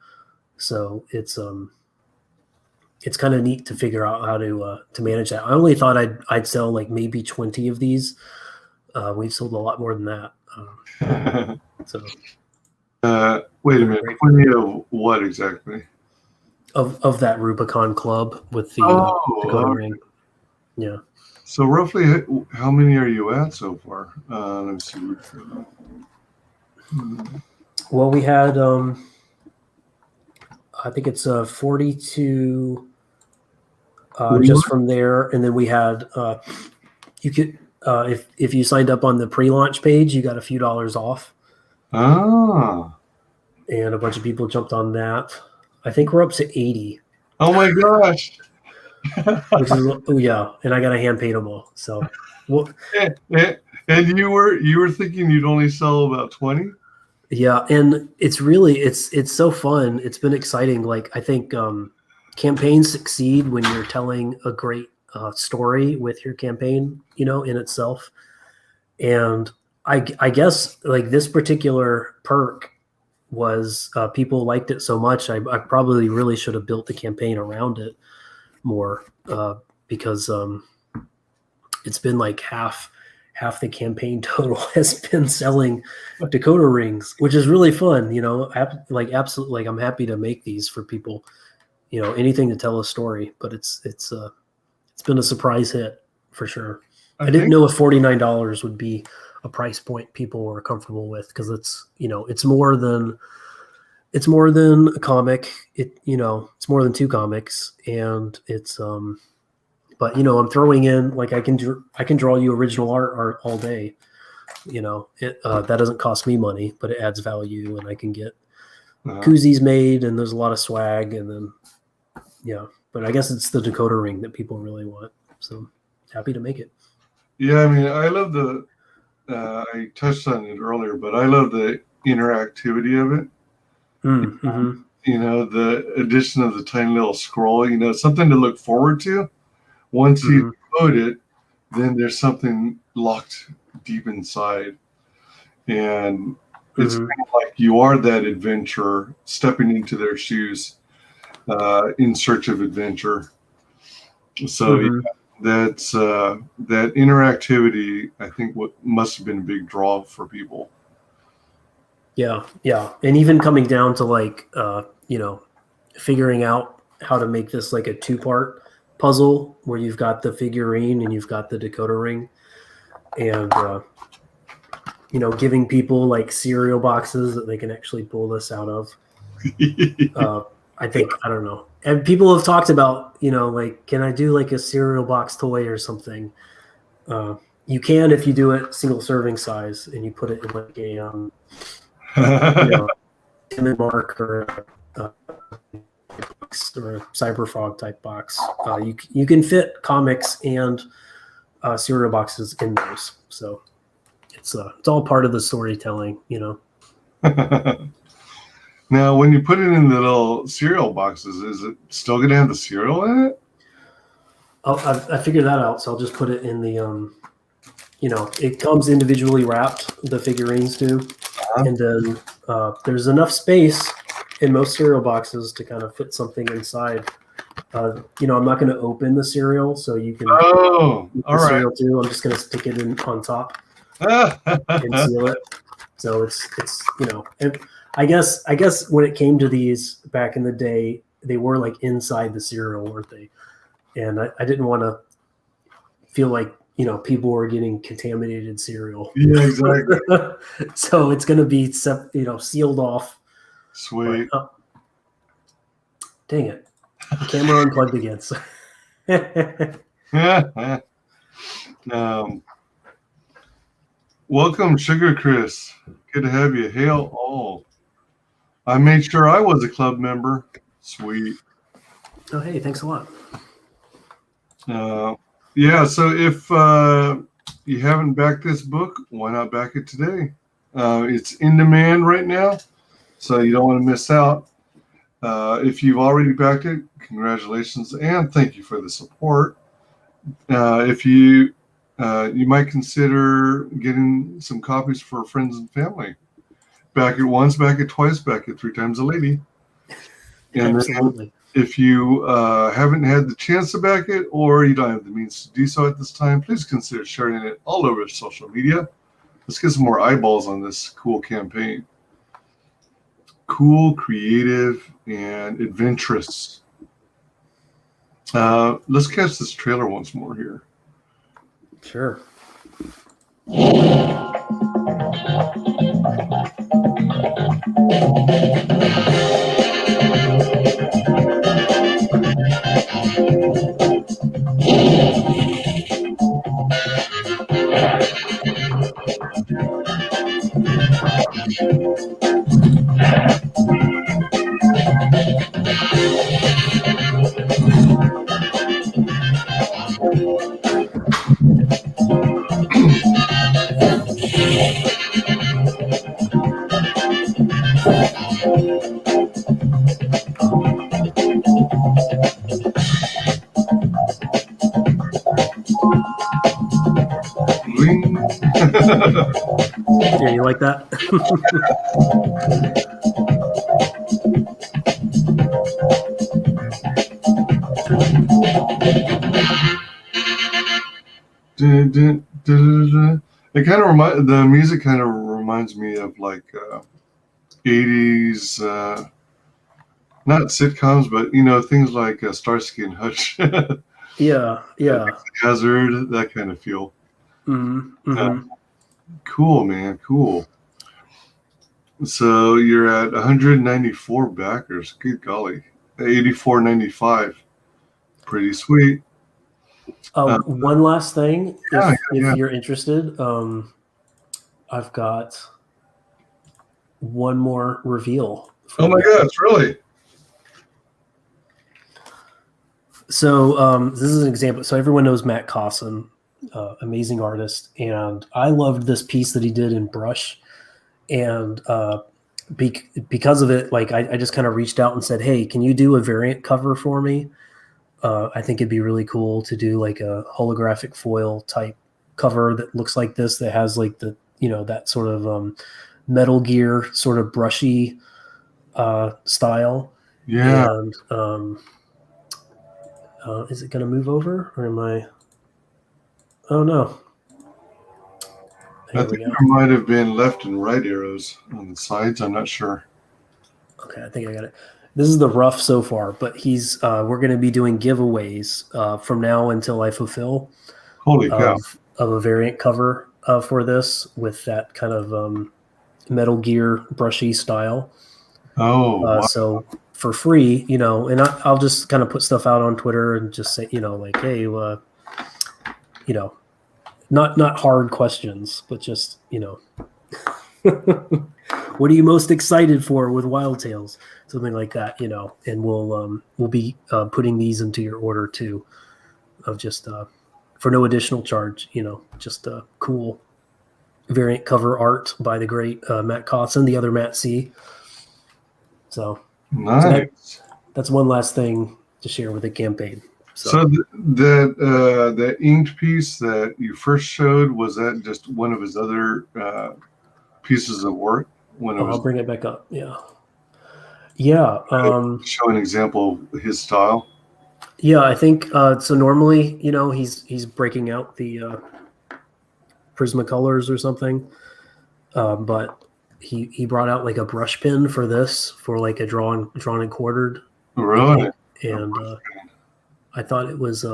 So it's kind of neat to figure out how to manage that. I only thought I'd sell like maybe 20 of these. We've sold a lot more than that. So wait a minute. 20 of what exactly? Of that Rubicon Club with the Dakota ring. Yeah. So roughly, how many are you at so far? Let me see. Well, we had, I think it's 42 just from there, and then we had you could if you signed up on the pre-launch page, you got a few dollars off. And a bunch of people jumped on that. I think we're up to 80. Oh my gosh! Which is, and I got to hand paint them all. So, and you were thinking you'd only sell about 20? Yeah, and it's really it's so fun. It's been exciting. Like I think campaigns succeed when you're telling a great story with your campaign, in itself. And I guess like this particular perk was people liked it so much. I probably really should have built the campaign around it more because it's been like half the campaign total has been selling Dakota rings, which is really fun. Absolutely. Like I'm happy to make these for people, anything to tell a story, but it's been a surprise hit for sure. I didn't know if $49 would be a price point people are comfortable with, because it's, you know, it's more than a comic. It's more than 2 comics, and it's but you know, I'm throwing in, like, I can draw you original art all day. You know, that doesn't cost me money, but it adds value, and I can get koozies made, and there's a lot of swag, and then but I guess it's the decoder ring that people really want. So happy to make it. Yeah, I mean, I love I touched on it earlier, but I love the interactivity of it. Mm-hmm. You know, the addition of the tiny little scroll, you know, something to look forward to. Once you code it, then there's something locked deep inside. And it's kind of like you are that adventurer stepping into their shoes in search of adventure. So yeah, that's that interactivity, I think, what must have been a big draw for people. Yeah. And even coming down to, like, you know, figuring out how to make this like a 2-part puzzle where you've got the figurine and you've got the decoder ring, and you know, giving people like cereal boxes that they can actually pull this out of. I think, I don't know. And people have talked about, you know, like, can I do like a cereal box toy or something? You can, if you do it single serving size and you put it in like a you know, Tim and Mark or a Cyberfrog type box. You can fit comics and cereal boxes in those. So it's all part of the storytelling, you know. Now, when you put it in the little cereal boxes, is it still going to have the cereal in it? Oh, I figured that out. So I'll just put it in the, you know, it comes individually wrapped, the figurines do. And then there's enough space in most cereal boxes to kind of fit something inside. You know, I'm not going to open the cereal, so you can all right. cereal too. I'm just going to stick it in on top and seal it. So it's you know, and I guess when it came to these back in the day, they were like inside the cereal, weren't they? And I didn't want to feel like, you know, people were getting contaminated cereal. Yeah, exactly. So it's going to be, you know, sealed off. Sweet. But, dang it. The camera unplugged again. So. Welcome, Sugar Chris. Good to have you. Hail all. I made sure I was a club member. Sweet. Oh, hey, thanks a lot. Yeah, so if you haven't backed this book, why not back it today? It's in demand right now, so you don't want to miss out. If you've already backed it, congratulations, and thank you for the support. If you might consider getting some copies for friends and family. Back it once, back it twice, back it 3 times a lady. And absolutely. If you haven't had the chance to back it, or you don't have the means to do so at this time, please consider sharing it all over social media. Let's get some more eyeballs on this cool campaign. Cool, creative, and adventurous. Let's catch this trailer once more here. Sure. Yeah, you like that? It kind of the music kind of reminds me of like 80s, not sitcoms, but you know, things like Starsky and Hutch. Yeah. Hazard, that kind of feel. Mm-hmm. Mm-hmm. Cool, man. Cool. So you're at 194 backers. Good golly. 84.95. Pretty sweet. One last thing, Yeah, if yeah. you're interested, I've got one more reveal. Oh my gosh, really? So this is an example. So everyone knows Matt Cosson, amazing artist, and I loved this piece that he did in brush, and because of it, like I just kind of reached out and said, "Hey, can you do a variant cover for me? I think it'd be really cool to do like a holographic foil type cover that looks like this, that has like the that sort of Metal Gear sort of brushy style." Yeah. And is it going to move over, or am I? Oh no. I think there might have been left and right arrows on the sides. I'm not sure. Okay, I think I got it. This is the rough so far, but we're going to be doing giveaways from now until I fulfill Holy cow. of a variant cover for this with that kind of Metal Gear brushy style. Oh, wow. So for free, and I'll just kind of put stuff out on Twitter and just say, like, hey, not hard questions, but just, what are you most excited for with Wild Tales? Something like that, and we'll be putting these into your order too, of just for no additional charge, just cool variant cover art by the great Matt Cosson, the other Matt C. So nice. That's one last thing to share with the campaign. So that inked piece that you first showed, was that just one of his other pieces of work? I'll bring it back up. Yeah. Show an example of his style. Yeah, I think so. Normally, he's breaking out the Prismacolors or something, but he brought out like a brush pen for this, for like a drawn and quartered. Really? And I thought it was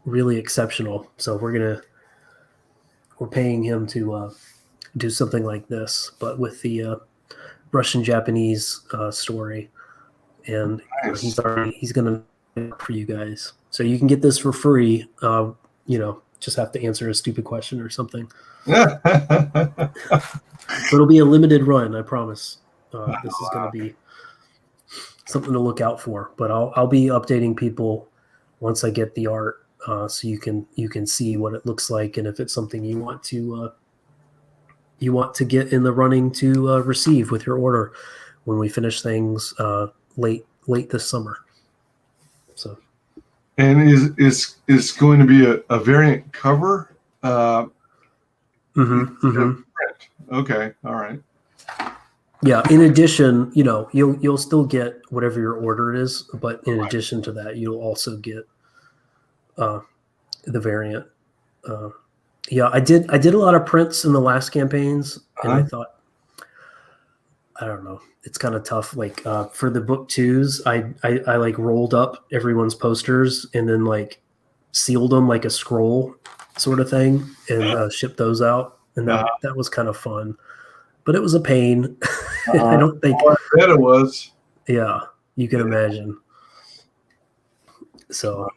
really exceptional. So we're paying him to do something like this, but with the Russian Japanese story, and nice. he's gonna for you guys, so you can get this for free. Just have to answer a stupid question or something. Yeah. But it'll be a limited run, I promise. This is going to be something to look out for. But I'll be updating people once I get the art, so you can see what it looks like, and if it's something you want to get in the running to receive with your order when we finish things late this summer. So. And is going to be a variant cover? Okay, all right. Yeah. In addition, you'll still get whatever your order is, but in addition to that, you'll also get the variant. Yeah, I did a lot of prints in the last campaigns, and I thought, I don't know, it's kind of tough. Like for the book twos, I like rolled up everyone's posters and then like sealed them like a scroll sort of thing, and shipped those out, and that was kind of fun, but it was a pain. I don't think. I bet it was. Yeah, you can imagine. So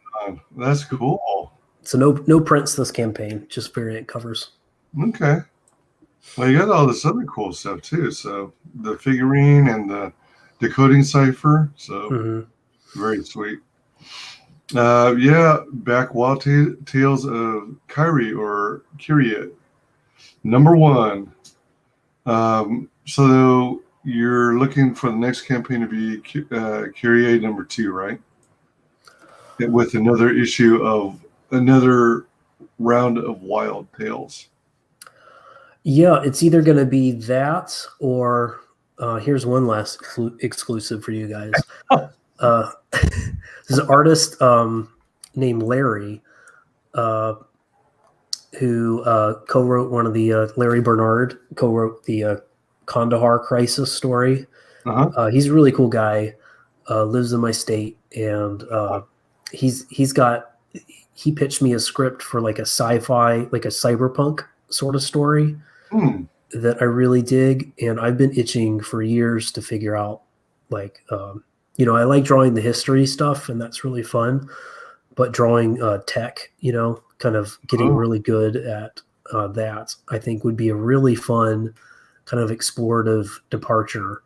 that's cool. So no prints this campaign, just variant covers. Okay. Well, you got all this other cool stuff too. So the figurine and the decoding cipher. So very sweet. Back Wild Tales of Kyrie or Kyrie, #1. So you're looking for the next campaign to be Kyrie #2, right? With another issue of another round of Wild Tales. Yeah, it's either going to be that or here's one last exclusive for you guys. There's an artist named Larry who co-wrote one of the Larry Bernard co-wrote the Kandahar Crisis story. He's a really cool guy, lives in my state, and he pitched me a script for like a sci-fi, like a cyberpunk sort of story that I really dig, and I've been itching for years to figure out, like, you know, I like drawing the history stuff, and that's really fun, but drawing tech, you know, kind of getting really good at that, I think would be a really fun kind of explorative departure,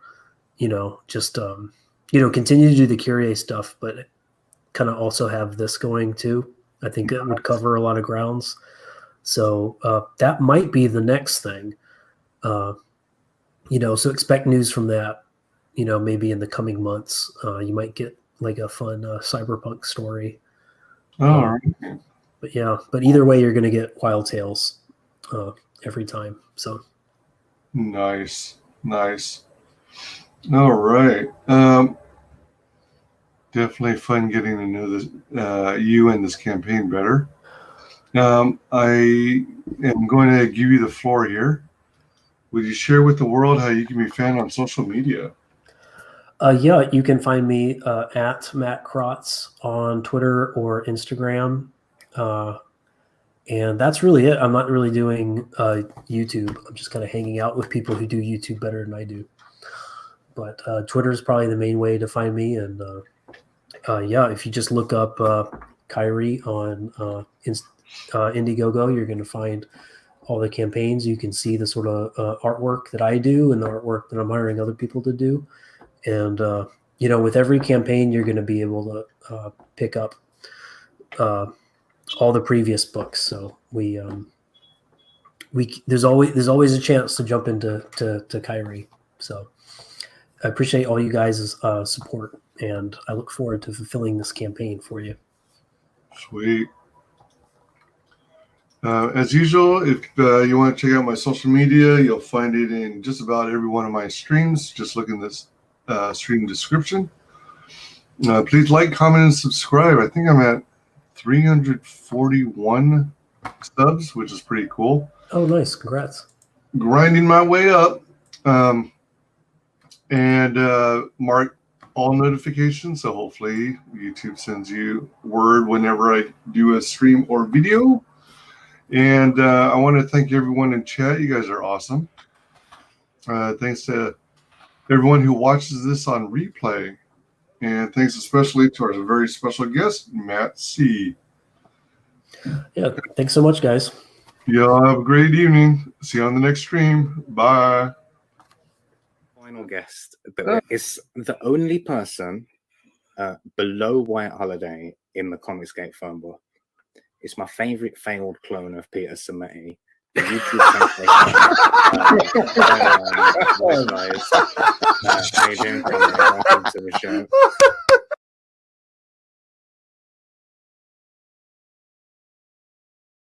you know, just, you know, continue to do the Kyrie stuff, but kind of also have this going too. I think it would cover a lot of grounds. So that might be the next thing, you know, so expect news from that, you know, maybe in the coming months. You might get like a fun cyberpunk story. All right. But yeah, but either way, you're going to get Wild Tales every time. So Nice. All right. Definitely fun getting to know this, you and this campaign better. I am going to give you the floor here. Would you share with the world how you can be found on social media? Yeah, you can find me at Matt Crotts on Twitter or Instagram. And that's really it. I'm not really doing YouTube. I'm just kind of hanging out with people who do YouTube better than I do. But Twitter is probably the main way to find me. And yeah, if you just look up Kyrie on Indiegogo, you're going to find all the campaigns. You can see the sort of artwork that I do and the artwork that I'm hiring other people to do. And, you know, with every campaign, you're going to be able to pick up all the previous books. So there's always a chance to jump into Kyrie. So I appreciate all you guys' support, and I look forward to fulfilling this campaign for you. Sweet. As usual, if you want to check out my social media, you'll find it in just about every one of my streams. Just look in this stream description. Please like, comment, and subscribe. I think I'm at 341 subs, which is pretty cool. Oh, nice. Congrats. Grinding my way up. And mark all notifications, so hopefully YouTube sends you word whenever I do a stream or video. And I want to thank everyone in chat. You guys are awesome. Thanks to everyone who watches this on replay. And thanks especially to our very special guest, Matt C. Yeah, thanks so much, guys. Y'all have a great evening. See you on the next stream. Bye. Final guest that is the only person below White Holiday in the Comicsgate phone book. It's my favorite failed clone of Peter Sammetti. The YouTube sensation. WyzGyz. How you doing, Conrad? Welcome to the show.